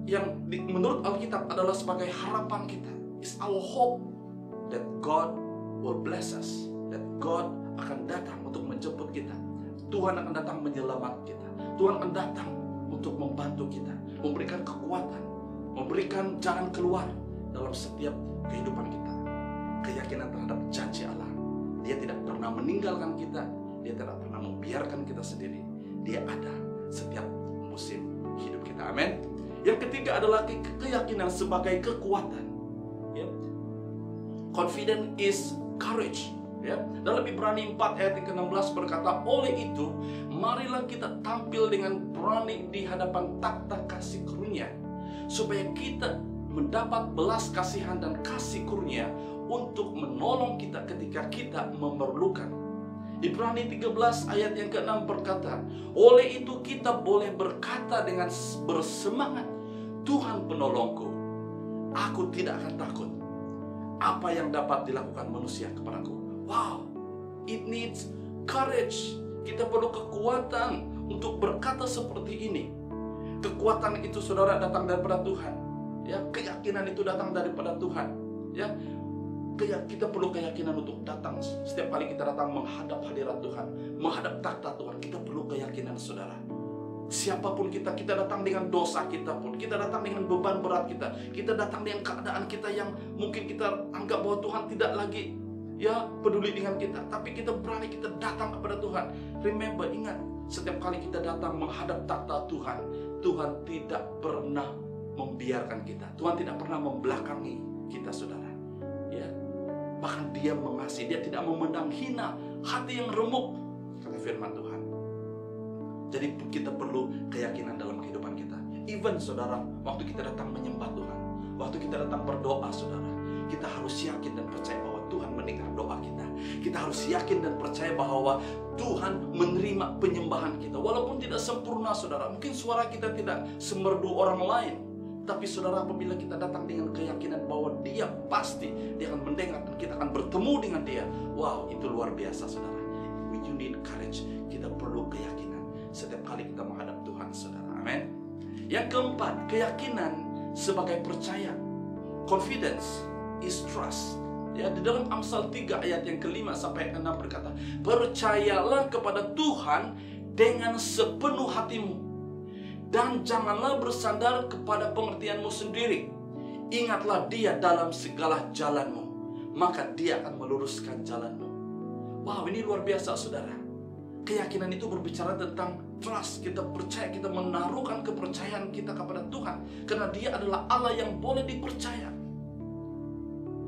yang menurut Alkitab adalah sebagai harapan kita, is our hope that God will bless us, that God akan datang untuk menjemput kita. Tuhan akan datang menyelamatkan kita. Tuhan akan datang untuk membantu kita, memberikan kekuatan, memberikan jalan keluar dalam setiap kehidupan kita. Keyakinan terhadap janji Allah. Dia tidak pernah meninggalkan kita, dia tidak pernah membiarkan kita sendiri. Dia ada setiap musim hidup kita. Amin. Yang ketiga adalah keyakinan sebagai kekuatan. Ya. Confidence is courage. Ya. Dalam Ibrani 4 ayat yang ke-16 berkata, oleh itu marilah kita tampil dengan berani di hadapan takhta kasih karunia, supaya kita mendapat belas kasihan dan kasih karunia untuk menolong kita ketika kita memerlukan. Ibrani 13 ayat yang ke-6 berkata, oleh itu kita boleh berkata dengan bersemangat, Tuhan penolongku, aku tidak akan takut. Apa yang dapat dilakukan manusia kepadaku? Wow, it needs courage. Kita perlu kekuatan untuk berkata seperti ini. Kekuatan itu saudara datang daripada Tuhan. Ya, keyakinan itu datang daripada Tuhan. Ya, kita perlu keyakinan untuk datang. Setiap kali kita datang menghadap hadirat Tuhan, menghadap takhta Tuhan, kita perlu keyakinan saudara. Siapapun kita datang dengan dosa kita pun, kita datang dengan beban berat kita datang dengan keadaan kita yang mungkin kita anggap bahwa Tuhan tidak lagi peduli dengan kita, tapi kita berani, kita datang kepada Tuhan. Remember, ingat, setiap kali kita datang menghadap takhta Tuhan, Tuhan tidak pernah membiarkan kita. Tuhan tidak pernah membelakangi kita, saudara. Ya, bahkan Dia mengasihi, Dia tidak memandang hina hati yang remuk, firman Tuhan. Jadi kita perlu keyakinan dalam kehidupan kita. Even saudara, waktu kita datang menyembah Tuhan, waktu kita datang berdoa saudara, kita harus yakin dan percaya bahwa Tuhan mendengar doa kita. Kita harus yakin dan percaya bahwa Tuhan menerima penyembahan kita. Walaupun tidak sempurna saudara, mungkin suara kita tidak semerdu orang lain, tapi saudara, apabila kita datang dengan keyakinan bahwa Dia pasti Dia akan mendengar dan kita akan bertemu dengan Dia, wow, itu luar biasa saudara. You need courage. Kita perlu keyakinan setiap kali kita menghadap Tuhan saudara. Amin. Yang keempat, keyakinan sebagai percaya. Confidence is trust. Ya, di dalam Amsal 3 ayat yang ke-5 sampai 6 berkata, percayalah kepada Tuhan dengan sepenuh hatimu, dan janganlah bersandar kepada pengertianmu sendiri. Ingatlah Dia dalam segala jalanmu, maka Dia akan meluruskan jalanmu. Wow, ini luar biasa saudara. Keyakinan itu berbicara tentang trust. Kita percaya, kita menaruhkan kepercayaan kita kepada Tuhan, karena Dia adalah Allah yang boleh dipercaya.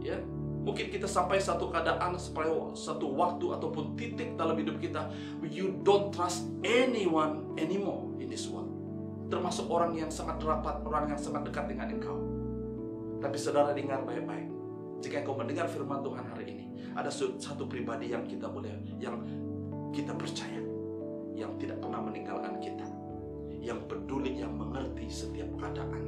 Ya, mungkin kita sampai satu keadaan, satu waktu ataupun titik dalam hidup kita, you don't trust anyone anymore in this world. Termasuk orang yang sangat rapat, orang yang sangat dekat dengan engkau. Tapi saudara, dengar baik-baik. Jika engkau mendengar firman Tuhan hari ini, ada satu pribadi yang kita percaya, yang tidak pernah meninggalkan kita, yang peduli, yang mengerti setiap keadaan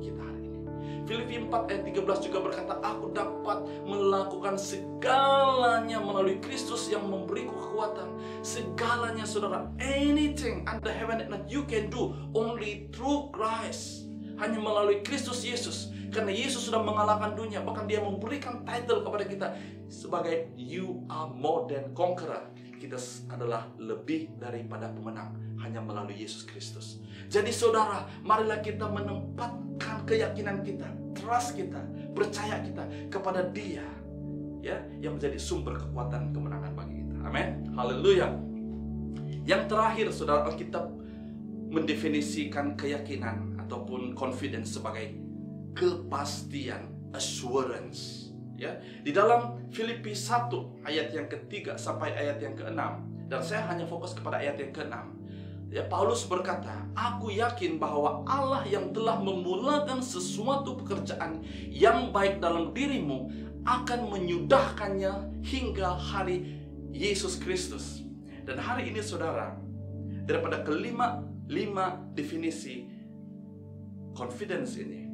kita hari ini. Filipi 4 ayat 13 juga berkata, aku dapat melakukan segalanya melalui Kristus yang memberiku kekuatan. Segalanya saudara, anything under heaven and earth you can do only through Christ. Hanya melalui Kristus Yesus. Karena Yesus sudah mengalahkan dunia. Bahkan Dia memberikan title kepada kita sebagai you are more than conqueror. Kita adalah lebih daripada pemenang hanya melalui Yesus Kristus. Jadi saudara, marilah kita menempatkan keyakinan kita, trust kita, percaya kita kepada Dia, ya, yang menjadi sumber kekuatan kemenangan bagi kita. Amin. Haleluya. Yang terakhir saudara, Alkitab mendefinisikan keyakinan ataupun confidence sebagai kepastian, assurance. Ya, di dalam Filipi 1 ayat yang ke-3 sampai ayat yang ke-6, dan saya hanya fokus kepada ayat yang ke-6. Ya, Paulus berkata, aku yakin bahwa Allah yang telah memulakan sesuatu pekerjaan yang baik dalam dirimu akan menyudahkannya hingga hari Yesus Kristus. Dan hari ini saudara, daripada kelima definisi confidence ini,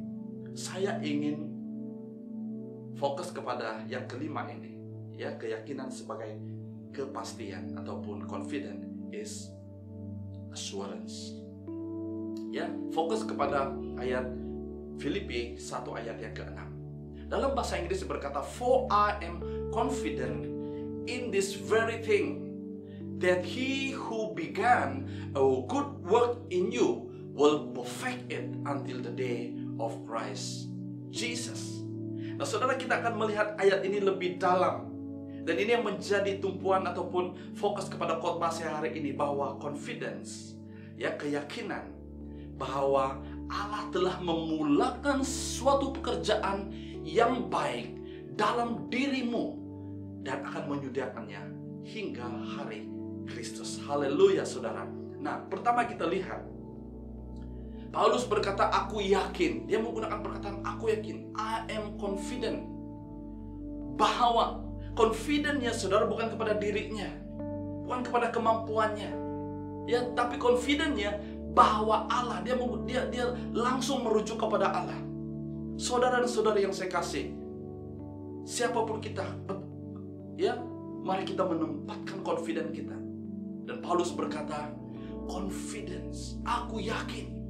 saya ingin fokus kepada yang kelima ini, ya, keyakinan sebagai kepastian ataupun confident is assurance. Ya, fokus kepada ayat Filipi 1 ayat yang ke-6. Dalam bahasa Inggris berkata, for I am confident in this very thing, that He who began a good work in you will perfect it until the day of Christ Jesus. Nah saudara, kita akan melihat ayat ini lebih dalam. Dan ini yang menjadi tumpuan ataupun fokus kepada khotbah saya hari ini, bahwa confidence, ya, keyakinan bahwa Allah telah memulakan suatu pekerjaan yang baik dalam dirimu dan akan menyediakannya hingga hari Kristus. Haleluya saudara. Nah, pertama kita lihat Paulus berkata, aku yakin. Dia menggunakan perkataan aku yakin. I am confident. Bahwa confidentnya saudara bukan kepada dirinya, bukan kepada kemampuannya, ya, tapi confidentnya bahwa Allah, dia langsung merujuk kepada Allah. Saudara dan saudari yang saya kasih, siapapun kita, ya, mari kita menempatkan confident kita. Dan Paulus berkata, confidence, aku yakin.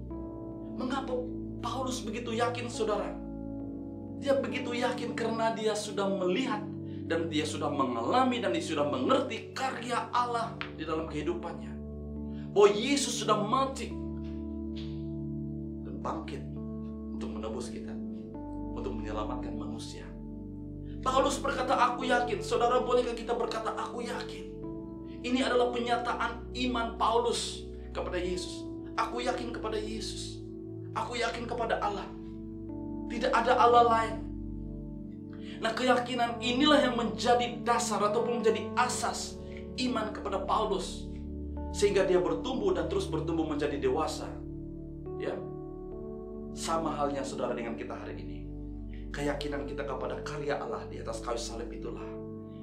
Mengapa Paulus begitu yakin saudara? Dia begitu yakin karena dia sudah melihat dan dia sudah mengalami dan dia sudah mengerti karya Allah di dalam kehidupannya. Bahwa Yesus sudah mati dan bangkit untuk menebus kita, untuk menyelamatkan manusia. Paulus berkata, aku yakin. Saudara, bolehkah kita berkata, aku yakin? Ini adalah penyataan iman Paulus kepada Yesus. Aku yakin kepada Yesus. Aku yakin kepada Allah. Tidak ada Allah lain. Nah, keyakinan inilah yang menjadi dasar ataupun menjadi asas iman kepada Paulus. sehingga dia bertumbuh dan terus bertumbuh menjadi dewasa. Ya, sama halnya saudara dengan kita hari ini. Keyakinan kita kepada karya Allah di atas kayu salib itulah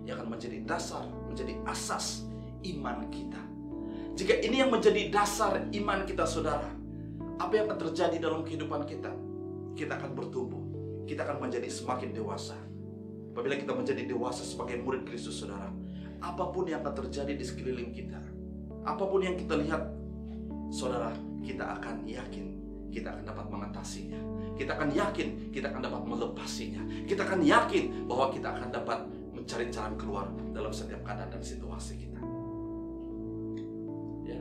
yang akan menjadi dasar, menjadi asas iman kita. Jika ini yang menjadi dasar iman kita saudara, apa yang akan terjadi dalam kehidupan kita? Kita akan bertumbuh, kita akan menjadi semakin dewasa. Apabila kita menjadi dewasa sebagai murid Kristus saudara, apapun yang akan terjadi di sekeliling kita, apapun yang kita lihat, saudara, kita akan yakin kita akan dapat mengatasinya. Kita akan yakin kita akan dapat melepasinya. Kita akan yakin bahwa kita akan dapat mencari jalan keluar dalam setiap keadaan dan situasi kita. Ya.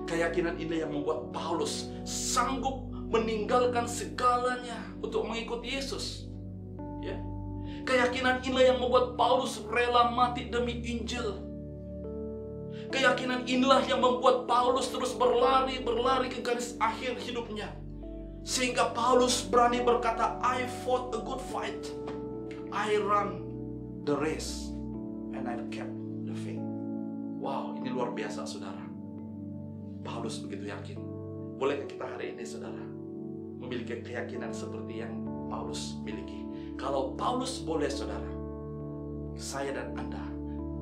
Keyakinan ini yang membuat Paulus sanggup meninggalkan segalanya untuk mengikuti Yesus. Ya. Keyakinan inilah yang membuat Paulus rela mati demi Injil. Keyakinan inilah yang membuat Paulus terus berlari ke garis akhir hidupnya. Sehingga Paulus berani berkata, I fought a good fight. I ran the race and I kept the faith. Wow, ini luar biasa saudara. Paulus begitu yakin. Bolehkah kita hari ini saudara memiliki keyakinan seperti yang Paulus miliki? Kalau Paulus boleh saudara, saya dan Anda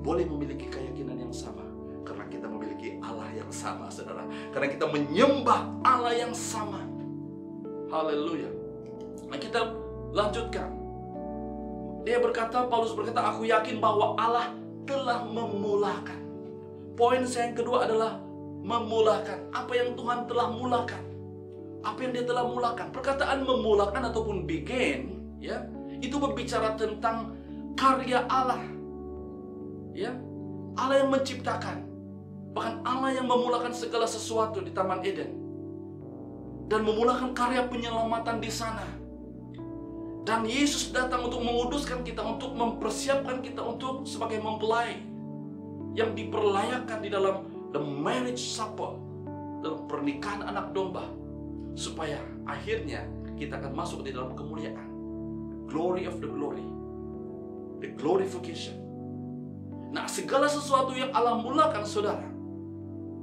boleh memiliki keyakinan yang sama. Karena kita memiliki Allah yang sama saudara. Karena kita menyembah Allah yang sama. Haleluya. Nah kita lanjutkan. Paulus berkata, aku yakin bahwa Allah telah memulakan. Poin saya yang kedua adalah memulakan. Apa yang Tuhan telah mulakan? Apa yang dia telah mulakan? Perkataan memulakan ataupun begin, ya, itu berbicara tentang karya Allah. Ya, Allah yang menciptakan. Bahkan Allah yang memulakan segala sesuatu di Taman Eden. Dan memulakan karya penyelamatan di sana. Dan Yesus datang untuk menguduskan kita, untuk mempersiapkan kita untuk sebagai mempelai yang diperlayakan di dalam the marriage supper, dalam pernikahan anak domba, supaya akhirnya kita akan masuk di dalam kemuliaan, glory of the glory, the glorification. Nah, segala sesuatu yang Allah mulakan saudara,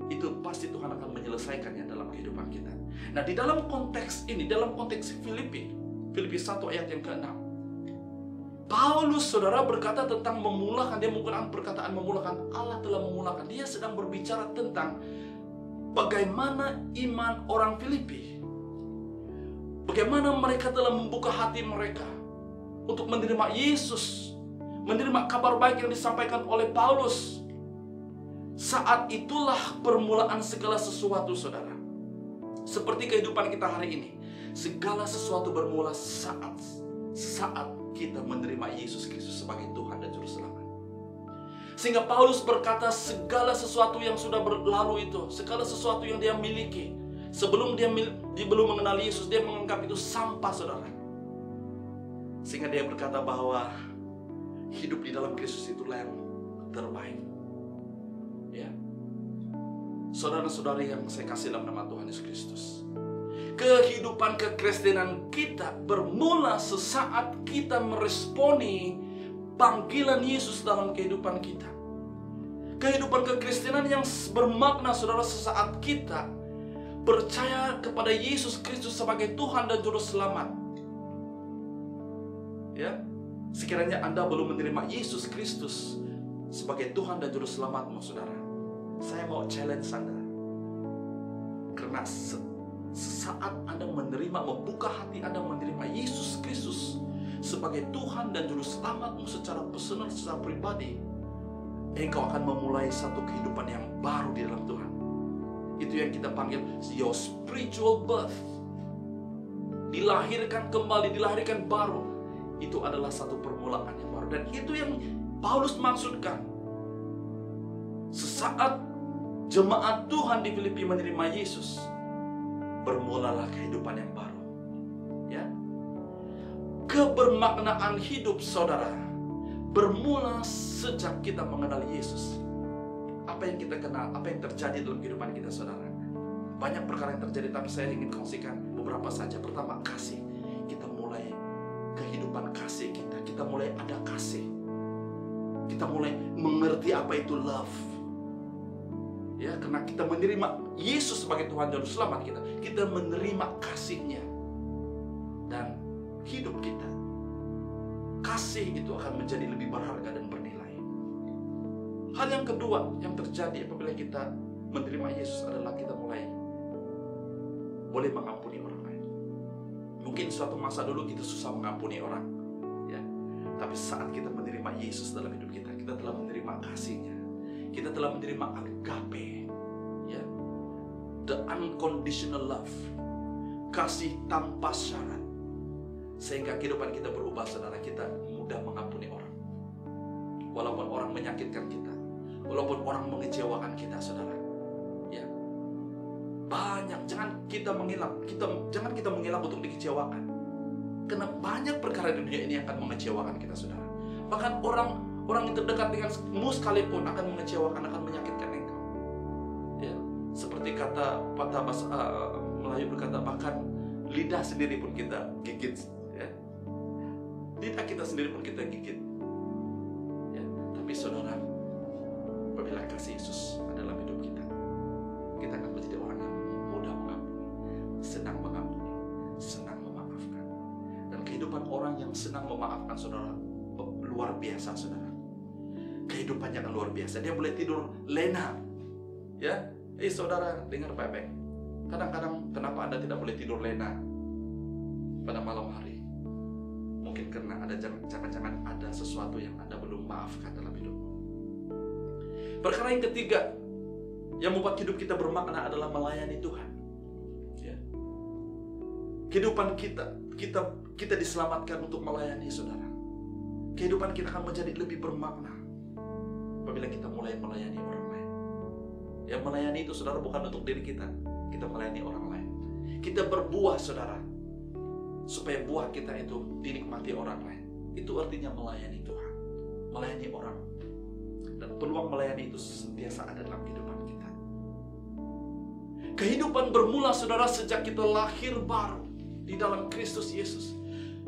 itu pasti Tuhan akan menyelesaikannya dalam kehidupan kita. Nah, di dalam konteks ini, dalam konteks Filipi 1 ayat yang ke-6, Paulus saudara berkata tentang memulakan. Dia menggunakan perkataan memulakan. Allah telah memulakan. Dia sedang berbicara tentang bagaimana iman orang Filipi, bagaimana mereka telah membuka hati mereka untuk menerima Yesus, menerima kabar baik yang disampaikan oleh Paulus. Saat itulah permulaan segala sesuatu saudara. Seperti kehidupan kita hari ini, segala sesuatu bermula saat kita menerima Yesus Kristus sebagai Tuhan dan Juru Selamat. Sehingga Paulus berkata segala sesuatu yang sudah berlalu itu, segala sesuatu yang dia miliki, sebelum dia belum mengenal Yesus, dia menganggap itu sampah saudara. Sehingga dia berkata bahwa hidup di dalam Kristus itulah yang terbaik. Ya, saudara-saudari yang saya kasih dalam nama Tuhan Yesus Kristus, kehidupan kekristenan kita bermula sesaat kita meresponi panggilan Yesus dalam kehidupan kita. Kehidupan kekristenan yang bermakna saudara sesaat kita percaya kepada Yesus Kristus sebagai Tuhan dan Juru Selamat. Ya, sekiranya Anda belum menerima Yesus Kristus sebagai Tuhan dan Juru Selamatmu saudara, saya mau challenge Anda. Karena sesaat Anda membuka hati Anda menerima Yesus Kristus sebagai Tuhan dan Juru Selamatmu secara personal, secara pribadi, engkau akan memulai satu kehidupan yang baru di dalam Tuhan. Itu yang kita panggil your spiritual birth. Dilahirkan kembali, dilahirkan baru. Itu adalah satu permulaan yang baru. Dan itu yang Paulus maksudkan. Sesaat jemaat Tuhan di Filipi menerima Yesus, bermulalah kehidupan yang baru. Ya, kebermaknaan hidup saudara bermula sejak kita mengenal Yesus. Apa yang kita kenal, apa yang terjadi dalam kehidupan kita saudara? Banyak perkara yang terjadi, tapi saya ingin kongsikan beberapa saja. Pertama, kasih. Kita mulai kehidupan kasih kita. Kita mulai ada kasih. Kita mulai mengerti apa itu love. Ya, karena kita menerima Yesus sebagai Tuhan dan Selamat kita, kita menerima kasih-Nya dan hidup kita. Kasih itu akan menjadi lebih berharga dan bernilai. Hal yang kedua yang terjadi apabila kita menerima Yesus adalah kita mulai boleh mengampuni orang lain. Mungkin suatu masa dulu kita susah mengampuni orang, ya. Tapi saat kita menerima Yesus dalam hidup kita, kita telah menerima kasih-Nya. Kita telah menerima agape, ya, the unconditional love, kasih tanpa syarat, sehingga kehidupan kita berubah, saudara. Kita mudah mengampuni orang, walaupun orang menyakitkan kita, walaupun orang mengecewakan kita, saudara. Ya, banyak, jangan kita mengelak untuk dikecewakan, karena banyak perkara di dunia ini akan mengecewakan kita, saudara. Bahkan orang yang terdekat denganmu sekalipun akan mengecewakan, akan menyakitkan engkau. Ya, seperti kata patah bahasa Melayu berkata, bahkan lidah sendiri pun kita gigit. Ya. Lidah kita sendiri pun kita gigit. Ya, tapi saudara, apabila kasih Yesus adalah hidup kita, kita akan menjadi orang yang mudah mengampuni, senang mengampuni, senang memaafkan. Dan kehidupan orang yang senang memaafkan, saudara, luar biasa, saudara. Kehidupannya kan luar biasa. Dia boleh tidur lena. Ya, saudara, dengar baik-baik. Kadang-kadang kenapa Anda tidak boleh tidur lena pada malam hari? Mungkin karena ada jangan-jangan ada sesuatu yang Anda belum maafkan dalam hidupmu. Perkara yang ketiga yang membuat hidup kita bermakna adalah melayani Tuhan. Ya. Kehidupan kita diselamatkan untuk melayani, saudara. Kehidupan kita akan menjadi lebih bermakna apabila kita mulai melayani orang lain. Yang melayani itu, saudara, bukan untuk diri kita. Kita melayani orang lain. Kita berbuah, saudara, supaya buah kita itu dinikmati orang lain. Itu artinya melayani Tuhan, melayani orang. Dan peluang melayani itu sentiasa ada dalam kehidupan kita. Kehidupan bermula, saudara, sejak kita lahir baru di dalam Kristus Yesus.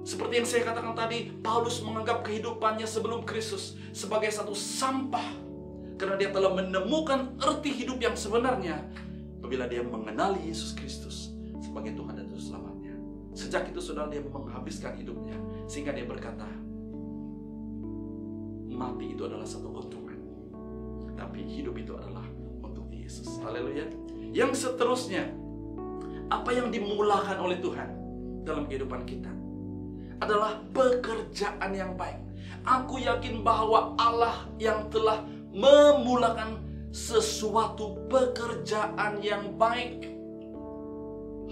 Seperti yang saya katakan tadi, Paulus menganggap kehidupannya sebelum Kristus sebagai satu sampah, karena dia telah menemukan arti hidup yang sebenarnya apabila dia mengenali Yesus Kristus sebagai Tuhan dan Juru Selamatnya. Sejak itu, saudara, dia menghabiskan hidupnya, sehingga dia berkata, mati itu adalah satu keuntungan, tapi hidup itu adalah untuk Yesus. Haleluya. Yang seterusnya, apa yang dimulakan oleh Tuhan dalam kehidupan kita adalah pekerjaan yang baik. Aku yakin bahwa Allah yang telah memulakan sesuatu pekerjaan yang baik.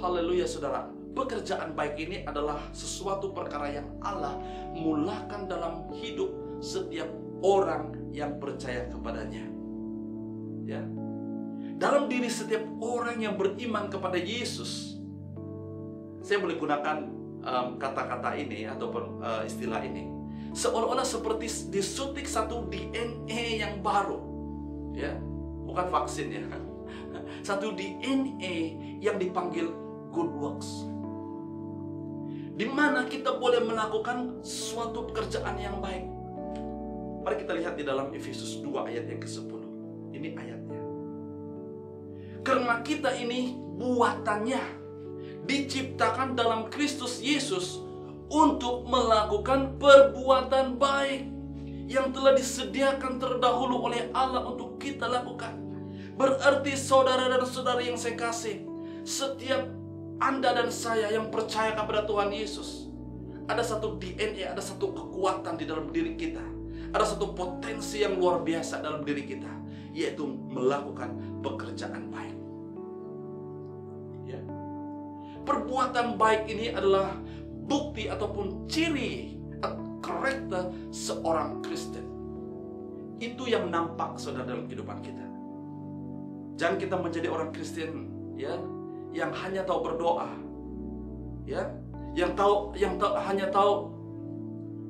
Haleluya, saudara. Pekerjaan baik ini adalah sesuatu perkara yang Allah mulakan dalam hidup setiap orang yang percaya kepadanya. Ya. Dalam diri setiap orang yang beriman kepada Yesus. Saya boleh gunakan kata-kata ini ataupun istilah ini, seolah-olah seperti disuntik satu DNA yang baru, ya, bukan vaksin, ya, satu DNA yang dipanggil good works, di mana kita boleh melakukan suatu pekerjaan yang baik. Mari kita lihat di dalam Efesus 2 ayat yang ke-10. Ini ayatnya. Karena kita ini buatannya, diciptakan dalam Kristus Yesus untuk melakukan perbuatan baik yang telah disediakan terdahulu oleh Allah untuk kita lakukan. Berarti saudara dan saudari yang saya kasih, setiap Anda dan saya yang percaya kepada Tuhan Yesus, ada satu DNA, ada satu kekuatan di dalam diri kita, ada satu potensi yang luar biasa dalam diri kita, yaitu melakukan pekerjaan baik. Ya. Perbuatan baik ini adalah bukti ataupun ciri karakter seorang Kristen. Itu yang nampak, saudara, dalam kehidupan kita. Jangan kita menjadi orang Kristen, ya, yang hanya tahu berdoa, ya, yang hanya tahu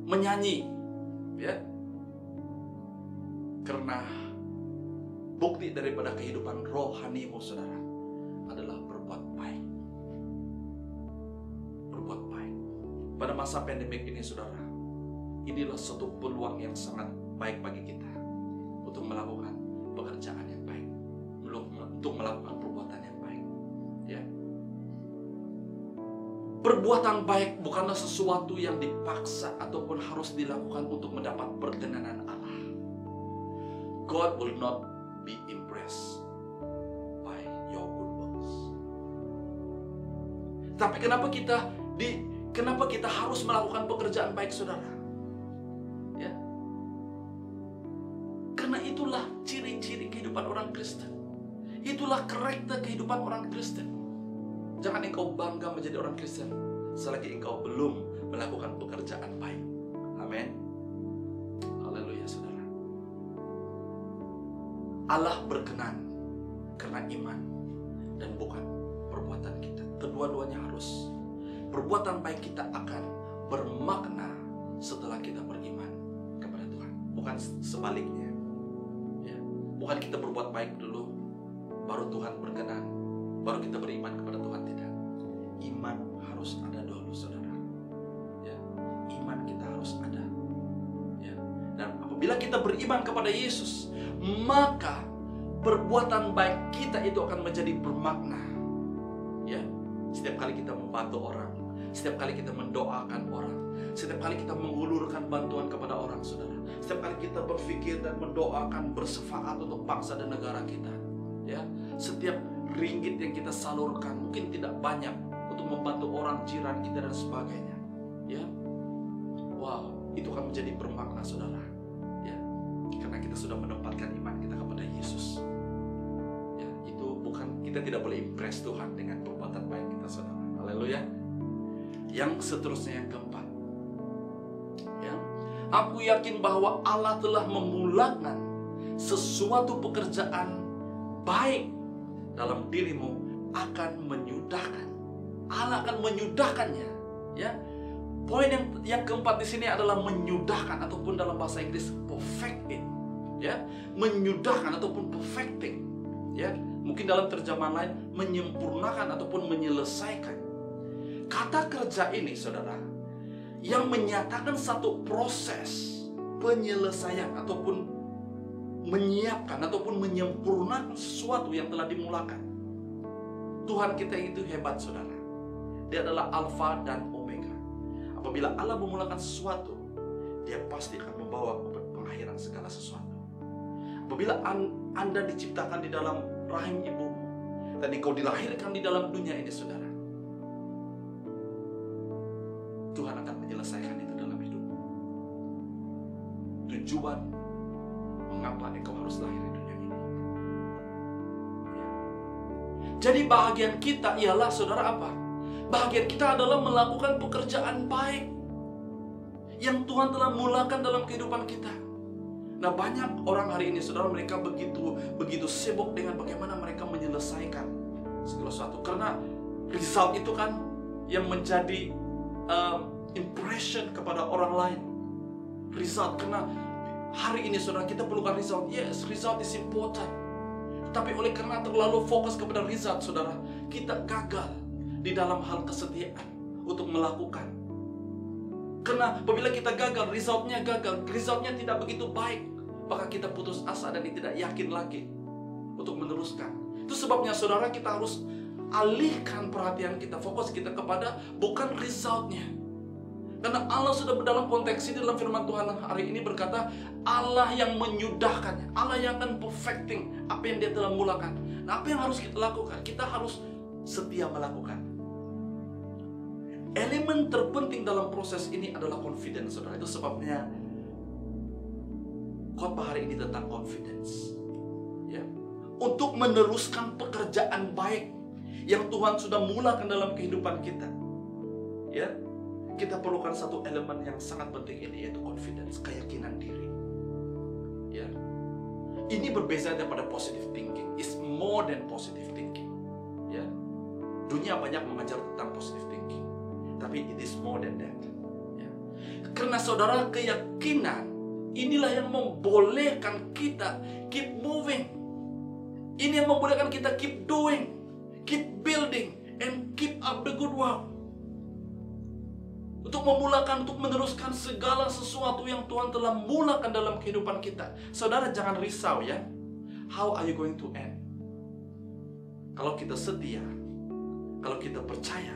menyanyi, ya. Karena bukti daripada kehidupan rohanimu, saudara, adalah berbuat baik. Berbuat baik. Pada masa pandemik ini, saudara, inilah suatu peluang yang sangat baik bagi kita untuk melakukan pekerjaan yang baik, Perbuatan baik bukanlah sesuatu yang dipaksa ataupun harus dilakukan untuk mendapat perkenanan Allah. God will not be impressed by your good works. Tapi kenapa kita harus melakukan pekerjaan baik, saudara? Ya. Karena itulah ciri-ciri kehidupan orang Kristen. Itulah karakter kehidupan orang Kristen. Jangan engkau bangga menjadi orang Kristen selagi engkau belum melakukan pekerjaan baik. Amin. Haleluya, saudara. Allah berkenan karena iman dan bukan perbuatan kita. Kedua-duanya harus. Perbuatan baik kita akan bermakna setelah kita beriman kepada Tuhan, bukan sebaliknya. Ya. Bukan kita berbuat baik dulu, baru Tuhan berkenan, baru kita beriman kepada Tuhan. Tidak. Iman harus ada dulu, saudara. Ya. Iman kita harus ada. Ya. Dan apabila kita beriman kepada Yesus, maka perbuatan baik kita itu akan menjadi bermakna. Ya. Setiap kali kita membantu orang, setiap kali kita mendoakan orang, setiap kali kita mengulurkan bantuan kepada orang, saudara, setiap kali kita berpikir dan mendoakan bersefaat untuk bangsa dan negara kita, ya, setiap ringgit yang kita salurkan mungkin tidak banyak untuk membantu orang jiran kita dan sebagainya, ya, wow, itu akan menjadi bermakna, saudara, ya, karena kita sudah menempatkan iman kita kepada Yesus. Ya, itu bukan, kita tidak boleh impress Tuhan dengan perbuatan baik kita, saudara. Haleluya. Yang seterusnya, yang keempat, ya, aku yakin bahwa Allah telah memulakan sesuatu pekerjaan baik dalam dirimu akan menyudahkan. Allah akan menyudahkannya. Ya, poin yang keempat di sini adalah menyudahkan, ataupun dalam bahasa Inggris perfecting. Ya, menyudahkan ataupun perfecting. Ya, mungkin dalam terjemahan lain menyempurnakan ataupun menyelesaikan. Kata kerja ini, saudara, yang menyatakan satu proses penyelesaian ataupun menyiapkan ataupun menyempurnakan sesuatu yang telah dimulakan. Tuhan kita itu hebat, saudara. Dia adalah Alfa dan Omega. Apabila Allah memulakan sesuatu, Dia pasti akan membawa pengakhiran segala sesuatu. Apabila Anda diciptakan di dalam rahim ibumu dan engkau dilahirkan di dalam dunia ini, saudara, Tuhan akan menyelesaikan itu dalam hidupmu. Tujuan mengapa engkau harus lahir di dunia ini. Ya. Jadi bahagian kita ialah, saudara, apa? Bahagian kita adalah melakukan pekerjaan baik yang Tuhan telah mulakan dalam kehidupan kita. Nah, banyak orang hari ini, saudara, mereka begitu sibuk dengan bagaimana mereka menyelesaikan segala sesuatu. Karena result itu kan yang menjadi impression kepada orang lain. Result, karena hari ini, saudara, kita perlukan result. Yes, result is important. Tapi oleh karena terlalu fokus kepada result, saudara, kita gagal di dalam hal kesetiaan untuk melakukan. Karena apabila kita gagal, resultnya tidak begitu baik, maka kita putus asa dan tidak yakin lagi untuk meneruskan. Itu sebabnya, saudara, kita harus alihkan perhatian kita, fokus kita kepada bukan resultnya. Karena Allah sudah dalam konteks ini, dalam firman Tuhan hari ini berkata, Allah yang menyudahkannya, Allah yang akan perfecting apa yang Dia telah mulakan. Nah, apa yang harus kita lakukan? Kita harus setia melakukan. Elemen terpenting dalam proses ini adalah confidence, saudara. Itu sebabnya khotbah hari ini tentang confidence. Ya. Untuk meneruskan pekerjaan baik yang Tuhan sudah mulakan dalam kehidupan kita, ya, kita perlukan satu elemen yang sangat penting ini, yaitu confidence, keyakinan diri. Ya, ini berbeda daripada positive thinking. It's more than positive thinking. Ya, dunia banyak mengajar tentang positive thinking, tapi it is more than that. Ya. Karena, saudara, keyakinan inilah yang membolehkan kita keep moving. Ini yang membolehkan kita keep doing, keep building, and keep up the good work. Untuk memulakan, untuk meneruskan segala sesuatu yang Tuhan telah mulakan dalam kehidupan kita. Saudara, jangan risau, ya. How are you going to end? Kalau kita setia, kalau kita percaya,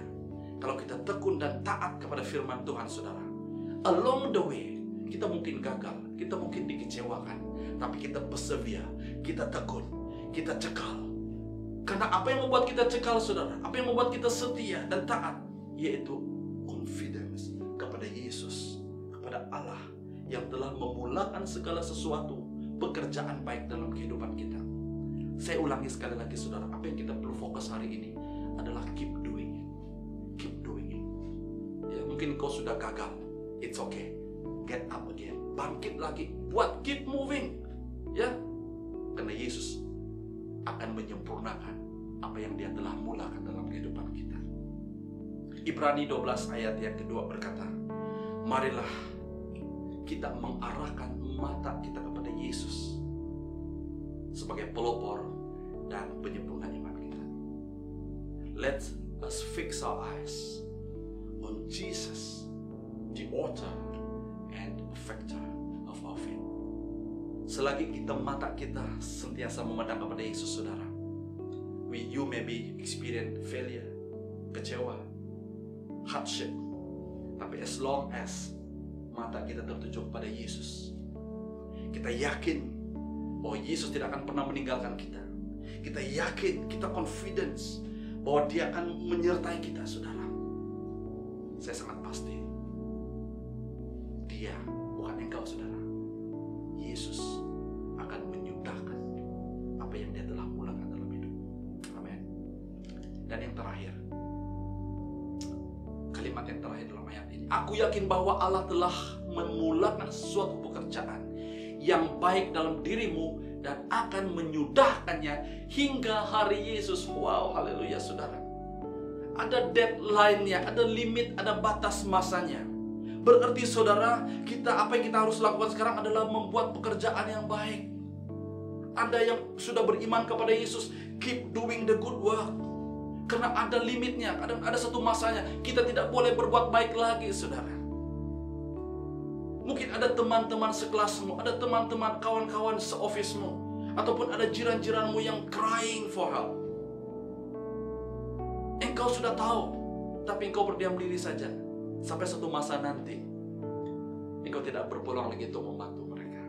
kalau kita tekun dan taat kepada firman Tuhan, saudara, along the way kita mungkin gagal, kita mungkin dikecewakan, tapi kita persevere, kita tekun, kita cekal. Karena apa yang membuat kita cekal, saudara, apa yang membuat kita setia dan taat, yaitu confidence kepada Yesus, kepada Allah yang telah memulakan segala sesuatu, pekerjaan baik dalam kehidupan kita. Saya ulangi sekali lagi, saudara, apa yang kita perlu fokus hari ini adalah keep doing it. Keep doing it. Ya, mungkin kau sudah gagal, it's okay. Get up again, bangkit lagi, buat keep moving. Ya, karena Yesus akan menyempurnakan apa yang Dia telah mulakan dalam kehidupan kita. Ibrani 12 ayat yang kedua berkata, marilah kita mengarahkan mata kita kepada Yesus sebagai pelopor dan penyempurna iman kita. Let us fix our eyes on Jesus, the author and perfecter of our faith. Selagi mata kita sentiasa memandang kepada Yesus, saudara, you may be experience failure, kecewa, hardship, tapi as long as mata kita tertuju kepada Yesus, kita yakin bahwa Yesus tidak akan pernah meninggalkan kita. Kita yakin, kita confidence bahwa Dia akan menyertai kita, saudara. Saya sangat pasti Dia, bukan engkau, saudara, Yesus akan menyudahkan apa yang Dia telah mulakan dalam hidup. Amin. Dan yang terakhir, kalimat yang terakhir dalam ayat ini, aku yakin bahwa Allah telah memulakan suatu pekerjaan yang baik dalam dirimu dan akan menyudahkannya hingga hari Yesus. Wow, haleluya, saudara. Ada deadline-nya, ada limit, ada batas masanya. Berarti, saudara, apa yang kita harus lakukan sekarang adalah membuat pekerjaan yang baik. Ada yang sudah beriman kepada Yesus, keep doing the good work. Karena ada limitnya, ada satu masanya. Kita tidak boleh berbuat baik lagi, saudara. Mungkin ada teman-teman sekelasmu, ada teman-teman kawan-kawan seofismu, ataupun ada jiran-jiranmu yang crying for help. Engkau sudah tahu, tapi engkau berdiam diri saja. Sampai satu masa nanti, engkau tidak berpeluang lagi untuk membantu mereka.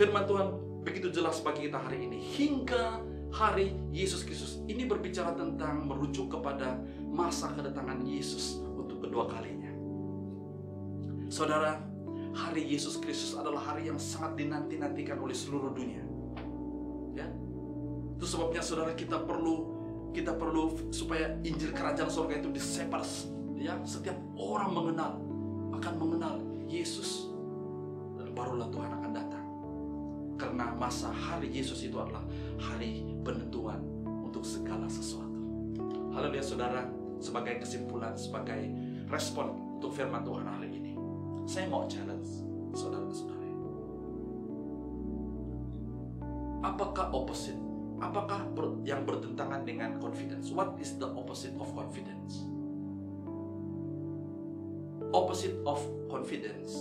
Firman Tuhan begitu jelas bagi kita hari ini. Hingga hari Yesus Kristus. Ini berbicara tentang merujuk kepada masa kedatangan Yesus untuk kedua kalinya. Saudara, hari Yesus Kristus adalah hari yang sangat dinanti-nantikan oleh seluruh dunia. Ya, itu sebabnya, saudara, kita perlu supaya Injil Kerajaan Surga itu disebar. Ya, setiap orang akan mengenal Yesus, dan barulah Tuhan akan datang. Karena masa hari Yesus itu adalah hari penentuan untuk segala sesuatu. Haleluya, saudara. Sebagai kesimpulan, sebagai respon untuk firman Tuhan hari ini, saya mau challenge saudara-saudara. Apakah opposite? Apakah yang bertentangan dengan confidence? What is the opposite of confidence? Opposite of confidence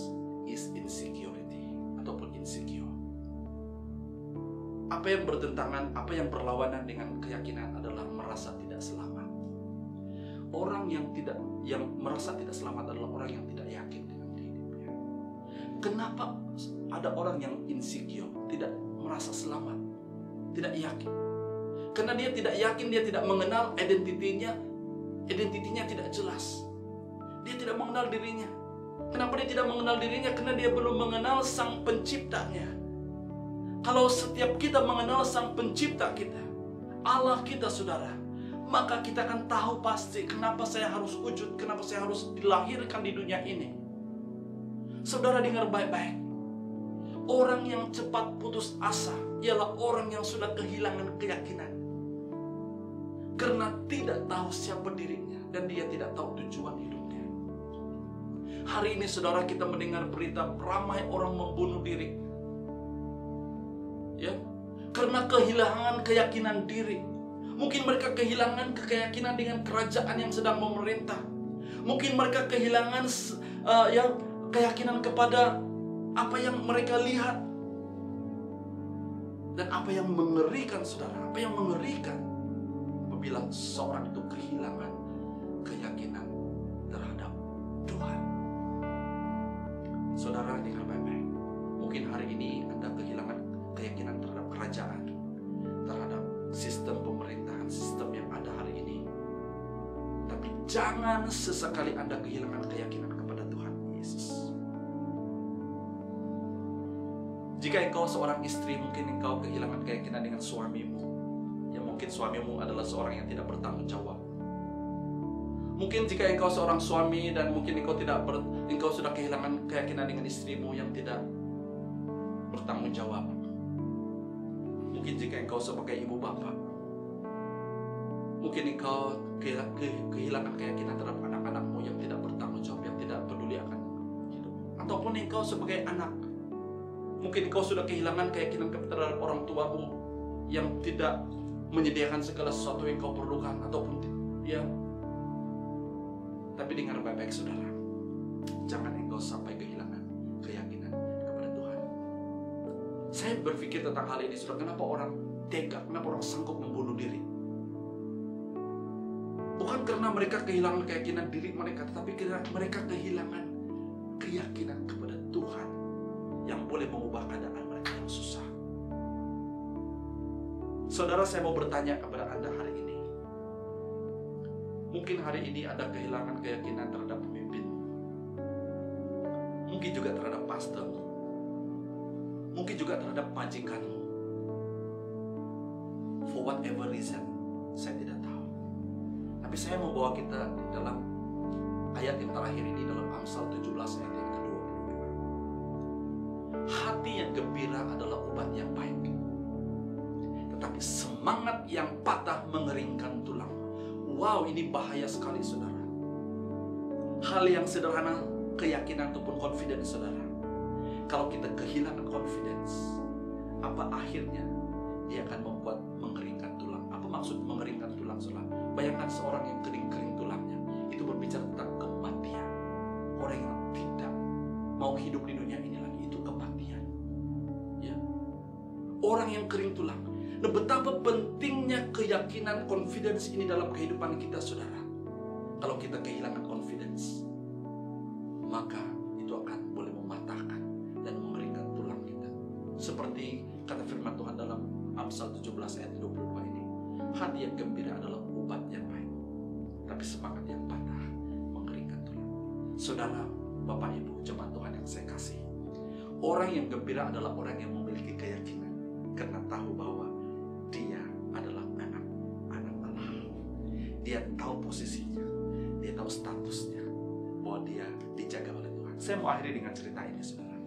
is insecurity ataupun insecure. Apa yang bertentangan, apa yang berlawanan dengan keyakinan adalah merasa tidak selamat. Orang yang merasa tidak selamat adalah orang yang tidak yakin dengan hidupnya. Kenapa ada orang yang insecure, tidak merasa selamat, tidak yakin? Karena dia tidak yakin, dia tidak mengenal identitinya tidak jelas. Dia tidak mengenal dirinya. Kenapa dia tidak mengenal dirinya? Karena dia belum mengenal Sang Penciptanya. Kalau setiap kita mengenal Sang Pencipta kita, Allah kita, saudara, maka kita akan tahu pasti kenapa saya harus wujud, kenapa saya harus dilahirkan di dunia ini. Saudara, dengar baik-baik. Orang yang cepat putus asa ialah orang yang sudah kehilangan keyakinan. Karena tidak tahu siapa dirinya dan dia tidak tahu tujuan hidupnya. Hari ini, saudara, kita mendengar berita ramai orang membunuh diri. Ya, karena kehilangan keyakinan diri. Mungkin mereka kehilangan keyakinan dengan kerajaan yang sedang memerintah. Mungkin mereka kehilangan keyakinan kepada apa yang mereka lihat. Dan apa yang mengerikan, saudara, apa yang mengerikan apabila seorang itu kehilangan keyakinan terhadap Tuhan. Saudara, dengar baik-baik. Mungkin hari ini Anda kehilangan keyakinan terhadap kerajaan, terhadap sistem pemerintahan, sistem yang ada hari ini. Tapi jangan sesekali Anda kehilangan keyakinan kepada Tuhan Yesus. Jika engkau seorang istri, mungkin engkau kehilangan keyakinan dengan suamimu. Ya, mungkin suamimu adalah seorang yang tidak bertanggung jawab. Mungkin jika engkau seorang suami dan mungkin engkau sudah kehilangan keyakinan dengan istrimu yang tidak bertanggung jawab. Mungkin jika engkau sebagai ibu bapak, mungkin engkau kehilangan keyakinan terhadap anak-anakmu yang tidak bertanggung jawab, yang tidak peduli akan hidup. Ataupun engkau sebagai anak, mungkin engkau sudah kehilangan keyakinan terhadap orang tuamu yang tidak menyediakan segala sesuatu yang kau perlukan, ataupun ya. Tapi dengar baik-baik saudara, jangan engkau sampai kehilangan keyakinan kepada Tuhan. Saya berpikir tentang hal ini, saudara. Kenapa orang tega, kenapa orang sanggup membunuh diri? Bukan karena mereka kehilangan keyakinan diri mereka, tetapi karena mereka kehilangan keyakinan kepada Tuhan yang boleh mengubah keadaan mereka yang susah. Saudara, saya mau bertanya kepada Anda hari ini. Mungkin hari ini Anda kehilangan keyakinan terhadap pemimpin. Mungkin juga terhadap pastor. Mungkin juga terhadap majikanmu. For whatever reason, saya tidak tahu. Tapi saya mau bawa kita dalam ayat yang terakhir ini, dalam Amsal 17 ayat yang ke-22. Hati yang gembira adalah obat yang baik, tetapi semangat yang patah mengeringkan tulang. Wow, ini bahaya sekali saudara. Hal yang sederhana, keyakinan ataupun confidence saudara. Kalau kita kehilangan confidence, apa akhirnya? Dia akan membuat mengeringkan tulang. Apa maksud mengeringkan tulang saudara? Bayangkan seorang yang kering-kering tulangnya. Itu berbicara tentang kematian. Orang yang tidak mau hidup di dunia ini lagi, itu kematian. Ya. Orang yang kering tulang. Nah, betapa pentingnya keyakinan, confidence ini dalam kehidupan kita, saudara. Kalau kita kehilangan confidence, maka itu akan boleh mematahkan dan mengeringkan tulang kita. Seperti kata firman Tuhan dalam Amsal 17 ayat 22 ini. Hati yang gembira adalah obat yang baik, tapi semangat yang patah mengeringkan tulang. Saudara, Bapak Ibu, jemaat Tuhan yang saya kasih, orang yang gembira adalah orang yang memiliki keyakinan karena tahu bahwa dia adalah anak Allah. Dia tahu posisinya, dia tahu statusnya, bahwa dia dijaga oleh Tuhan. Saya mau akhiri dengan cerita ini, saudara.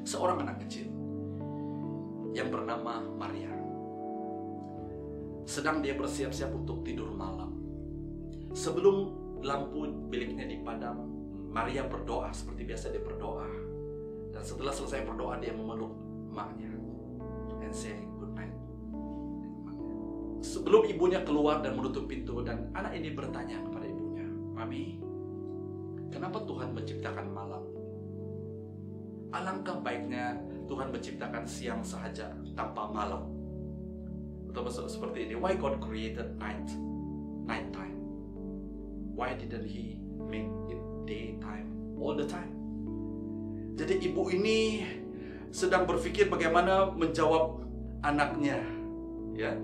Seorang anak kecil yang bernama Maria, sedang dia bersiap-siap untuk tidur malam. Sebelum lampu biliknya dipadam, Maria berdoa seperti biasa dia berdoa. Dan setelah selesai berdoa, dia memeluk emaknya and say good night. Sebelum ibunya keluar dan menutup pintu, dan anak ini bertanya kepada ibunya, "Mami, kenapa Tuhan menciptakan malam? Alangkah baiknya Tuhan menciptakan siang sahaja tanpa malam." Atau seperti ini, why God created night time? Why didn't He make it daytime all the time? Jadi ibu ini sedang berpikir bagaimana menjawab anaknya, ya.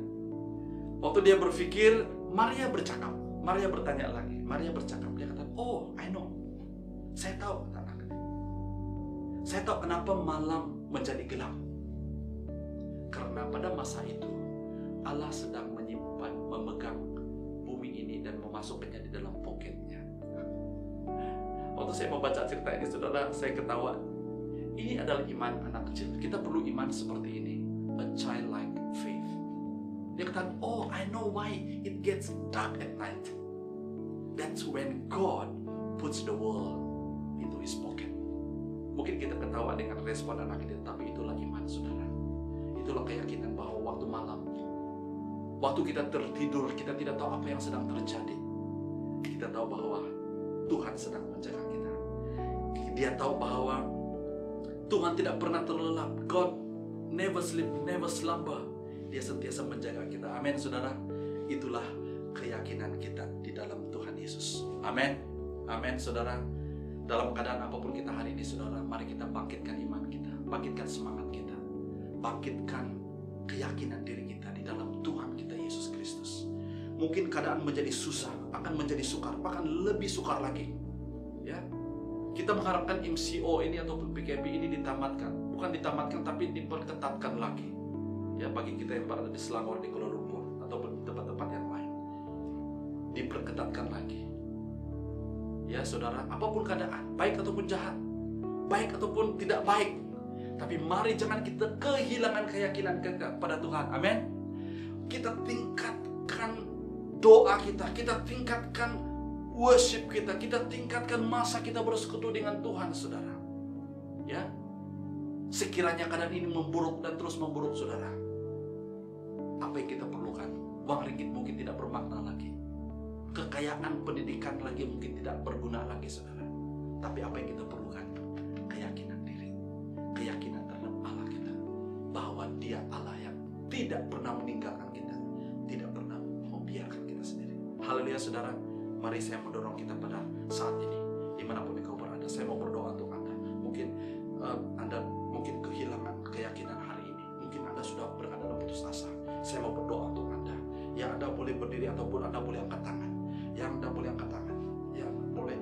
Waktu dia berpikir, Maria bercakap. Maria bertanya lagi. Maria bercakap. Dia kata, "Oh, I know. Saya tahu," kata anak itu. "Saya tahu kenapa malam menjadi gelap. Karena pada masa itu Allah sedang menyimpan, memegang bumi ini dan memasukkannya di dalam poketnya." Waktu saya membaca cerita ini, saudara, saya ketawa. Ini adalah iman anak kecil. Kita perlu iman seperti ini, a childlike faith. Dia kata, "Oh, I know why it gets dark at night. That's when God puts the world into His pocket." Mungkin kita ketawa dengan respon anak ini, tapi itulah iman, saudara. Itulah keyakinan bahwa waktu malam, waktu kita tertidur, kita tidak tahu apa yang sedang terjadi. Kita tahu bahwa Tuhan sedang menjaga kita. Dia tahu bahwa Tuhan tidak pernah terlelap. God never sleep, never slumber. Dia sentiasa menjaga kita. Amin, saudara. Itulah keyakinan kita di dalam Tuhan Yesus Amin. Amin, saudara. Dalam keadaan apapun kita hari ini, saudara, mari kita bangkitkan iman kita, bangkitkan semangat kita, bangkitkan keyakinan diri kita di dalam Tuhan kita Yesus Kristus. Mungkin keadaan menjadi susah, akan menjadi sukar, bahkan lebih sukar lagi. Ya, kita mengharapkan MCO ini ataupun PKP ini ditamatkan, bukan ditamatkan tapi diperketatkan lagi. Ya, bagi kita yang berada di Selangor, di Kuala Lumpur ataupun tempat-tempat yang lain, diperketatkan lagi. Ya saudara, apapun keadaan, baik ataupun jahat, baik ataupun tidak baik, tapi mari jangan kita kehilangan keyakinan kepada Tuhan. Amin. Kita tingkatkan doa kita tingkatkan worship kita tingkatkan masa kita bersekutu dengan Tuhan, saudara. Ya, sekiranya keadaan ini memburuk dan terus memburuk, saudara, apa yang kita perlukan? Uang ringgit mungkin tidak bermakna lagi, kekayaan pendidikan lagi mungkin tidak berguna lagi, saudara. Tapi apa yang kita perlukan? Keyakinan diri, keyakinan terhadap Allah kita, bahwa Dia Allah yang tidak pernah meninggalkan kita, tidak pernah membiarkan kita sendiri. Haleluya, saudara. Mari saya mendorong kita pada saat ini, dimanapun engkau berada. Saya mau berdoa untuk Anda. Mungkin Anda mungkin kehilangan keyakinan hari ini, mungkin Anda sudah berada dalam putus asa. Saya mau berdoa untuk Anda. Yang Anda boleh berdiri ataupun Anda boleh angkat tangan. Yang Anda boleh angkat tangan, yang boleh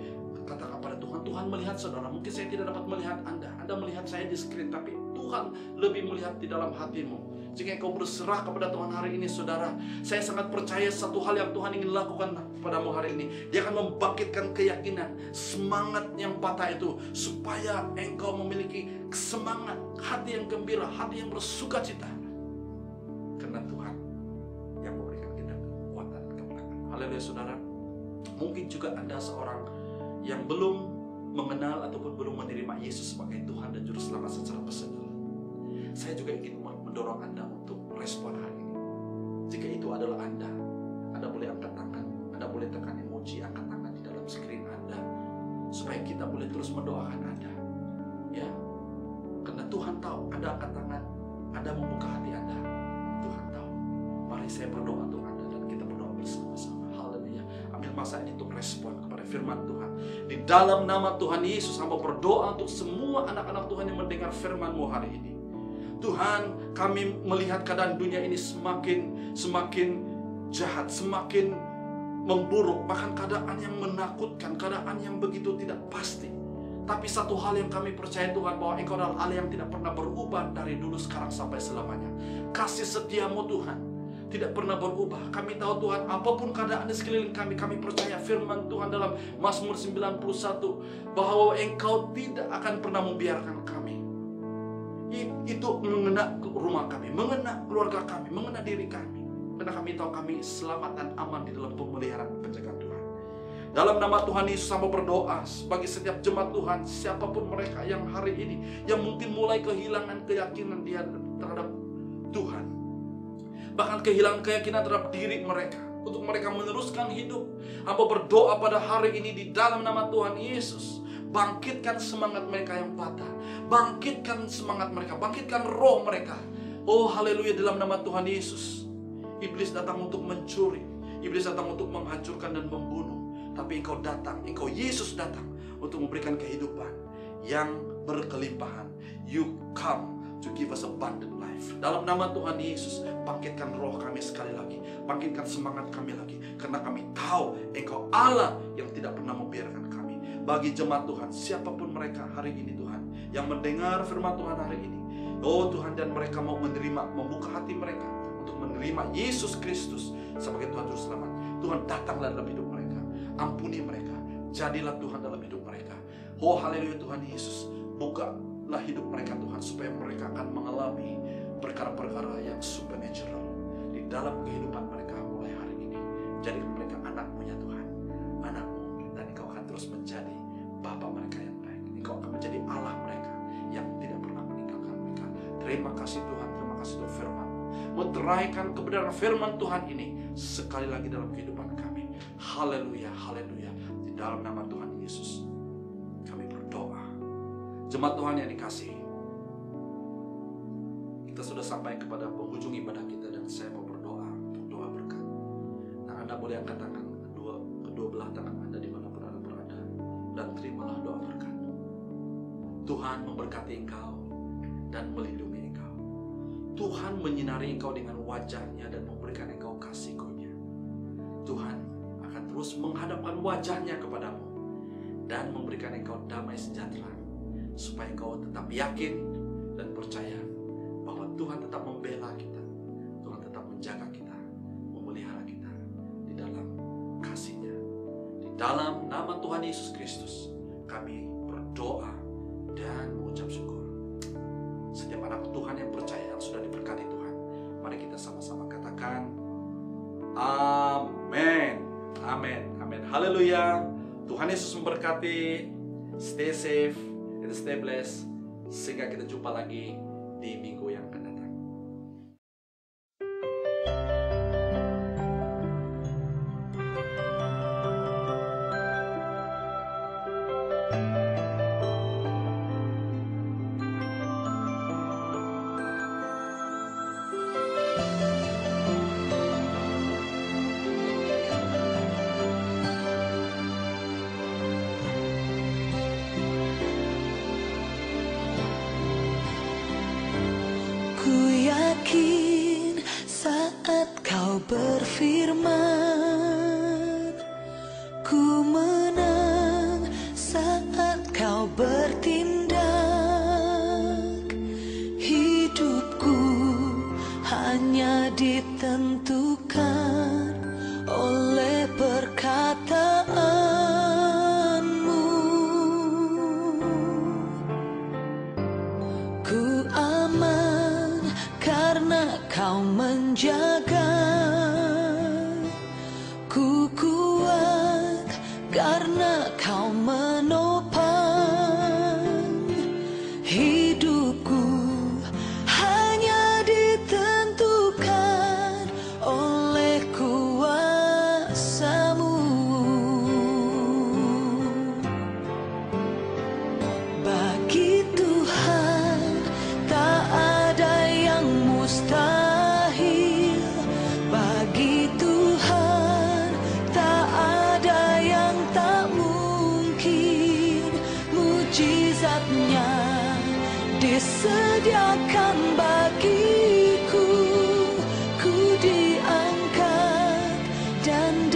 katakan pada Tuhan. Tuhan melihat saudara. Mungkin saya tidak dapat melihat Anda. Anda melihat saya di screen, tapi Tuhan lebih melihat di dalam hatimu. Jika engkau berserah kepada Tuhan hari ini, saudara, saya sangat percaya satu hal yang Tuhan ingin lakukan padamu hari ini. Dia akan membangkitkan keyakinan, semangat yang patah itu, supaya engkau memiliki semangat, hati yang gembira, hati yang bersukacita. Karena Tuhan yang memberikan kita kekuatan kemenangan. Haleluya, saudara. Mungkin juga Anda seorang yang belum mengenal ataupun belum menerima Yesus sebagai Tuhan dan Juru Selamat secara personal. Saya juga ingin mendorong Anda untuk respon hari ini. Jika itu adalah Anda boleh angkat tangan, Anda boleh tekan emoji angkat tangan di dalam screen Anda, supaya kita boleh terus mendoakan Anda. Ya, karena Tuhan tahu Anda angkat tangan, Anda membuka hati Anda. Tuhan tahu. Mari saya berdoa untuk Anda dan kita berdoa bersama-sama. Haleluya. Ambil masa ini untuk respon kepada firman Tuhan. Di dalam nama Tuhan Yesus, hamba berdoa untuk semua anak-anak Tuhan yang mendengar firman-Mu hari ini. Tuhan, kami melihat keadaan dunia ini semakin jahat, semakin memburuk, bahkan keadaan yang menakutkan, keadaan yang begitu tidak pasti. Tapi satu hal yang kami percaya Tuhan, bahwa Engkau adalah Allah yang tidak pernah berubah dari dulu, sekarang, sampai selamanya. Kasih setiamu Tuhan tidak pernah berubah. Kami tahu Tuhan, apapun keadaan di sekeliling kami, kami percaya firman Tuhan dalam Mazmur 91, bahwa Engkau tidak akan pernah membiarkan kami. Itu mengena rumah kami, mengena keluarga kami, mengena diri kami. Karena kami tahu kami selamat dan aman di dalam pemeliharaan penjagaan Tuhan. Dalam nama Tuhan Yesus, hamba berdoa bagi setiap jemaat Tuhan, siapapun mereka yang hari ini, yang mungkin mulai kehilangan keyakinan dia terhadap Tuhan, bahkan kehilangan keyakinan terhadap diri mereka, untuk mereka meneruskan hidup. Hamba berdoa pada hari ini di dalam nama Tuhan Yesus, bangkitkan semangat mereka yang patah, bangkitkan semangat mereka, bangkitkan roh mereka. Oh haleluya, dalam nama Tuhan Yesus. Iblis datang untuk mencuri, iblis datang untuk menghancurkan dan membunuh, tapi Engkau datang, Engkau Yesus datang untuk memberikan kehidupan yang berkelimpahan. You come to give us abundant life. Dalam nama Tuhan Yesus, bangkitkan roh kami sekali lagi, bangkitkan semangat kami lagi, karena kami tahu Engkau Allah yang tidak pernah membiarkan kami. Bagi jemaat Tuhan, siapapun mereka hari ini Tuhan, yang mendengar firman Tuhan hari ini, oh Tuhan, dan mereka mau menerima, membuka hati mereka untuk menerima Yesus Kristus sebagai Tuhan Juru Selamat. Tuhan, datanglah dalam hidup mereka, ampuni mereka, jadilah Tuhan dalam hidup mereka. Oh haleluya Tuhan Yesus, bukalah hidup mereka Tuhan, supaya mereka akan mengalami perkara-perkara yang supernatural di dalam kehidupan mereka mulai hari ini. Jadikan mereka anak-Mu ya Tuhan, anak-Mu, dan Engkau akan terus menjadi Bapa mereka yang baik. Engkau akan menjadi Allah mereka yang tidak pernah meninggalkan mereka. Terima kasih Tuhan, terima kasih untuk firman-Mu. Meteraikan kebenaran firman Tuhan ini sekali lagi dalam kehidupan kami. Haleluya, haleluya. Di dalam nama Tuhan Yesus kami berdoa. Jemaat Tuhan yang dikasihi, kita sudah sampai kepada penghujung ibadah kita, dan saya mau berdoa untuk doa berkat. Nah, Anda boleh angkat tangan, kedua belah tangan Anda dimanapun dan terimalah doa berkat-Mu. Tuhan memberkati engkau dan melindungi engkau. Tuhan menyinari engkau dengan wajah-Nya dan memberikan engkau kasih karunia. Tuhan akan terus menghadapkan wajah-Nya kepadamu dan memberikan engkau damai sejahtera, supaya engkau tetap yakin dan percaya bahwa Tuhan tetap membela kita, Tuhan tetap menjaga kita, memelihara kita di dalam kasih-Nya. Di dalam nama Tuhan Yesus Kristus kami berdoa dan mengucap syukur. Setiap anak Tuhan yang percaya, yang sudah diberkati Tuhan, mari kita sama-sama katakan amin, amin, amin, haleluya. Tuhan Yesus memberkati. Stay safe and stay blessed. Sehingga kita jumpa lagi di minggu yang akan datang. Berfirman, ku menang saat kau bertindak. Hidupku hanya ditentukan oleh perkataanmu. Ku aman karena kau menjaga. Ku kuat karena kau menopang. Hidupku hanya ditentukan oleh kuasa-Mu. Bagi Tuhan tak ada yang mustahil. Bagi Tuhan tak ada yang tak mungkin. Mujizat-Nya disediakan bagiku. Ku diangkat dan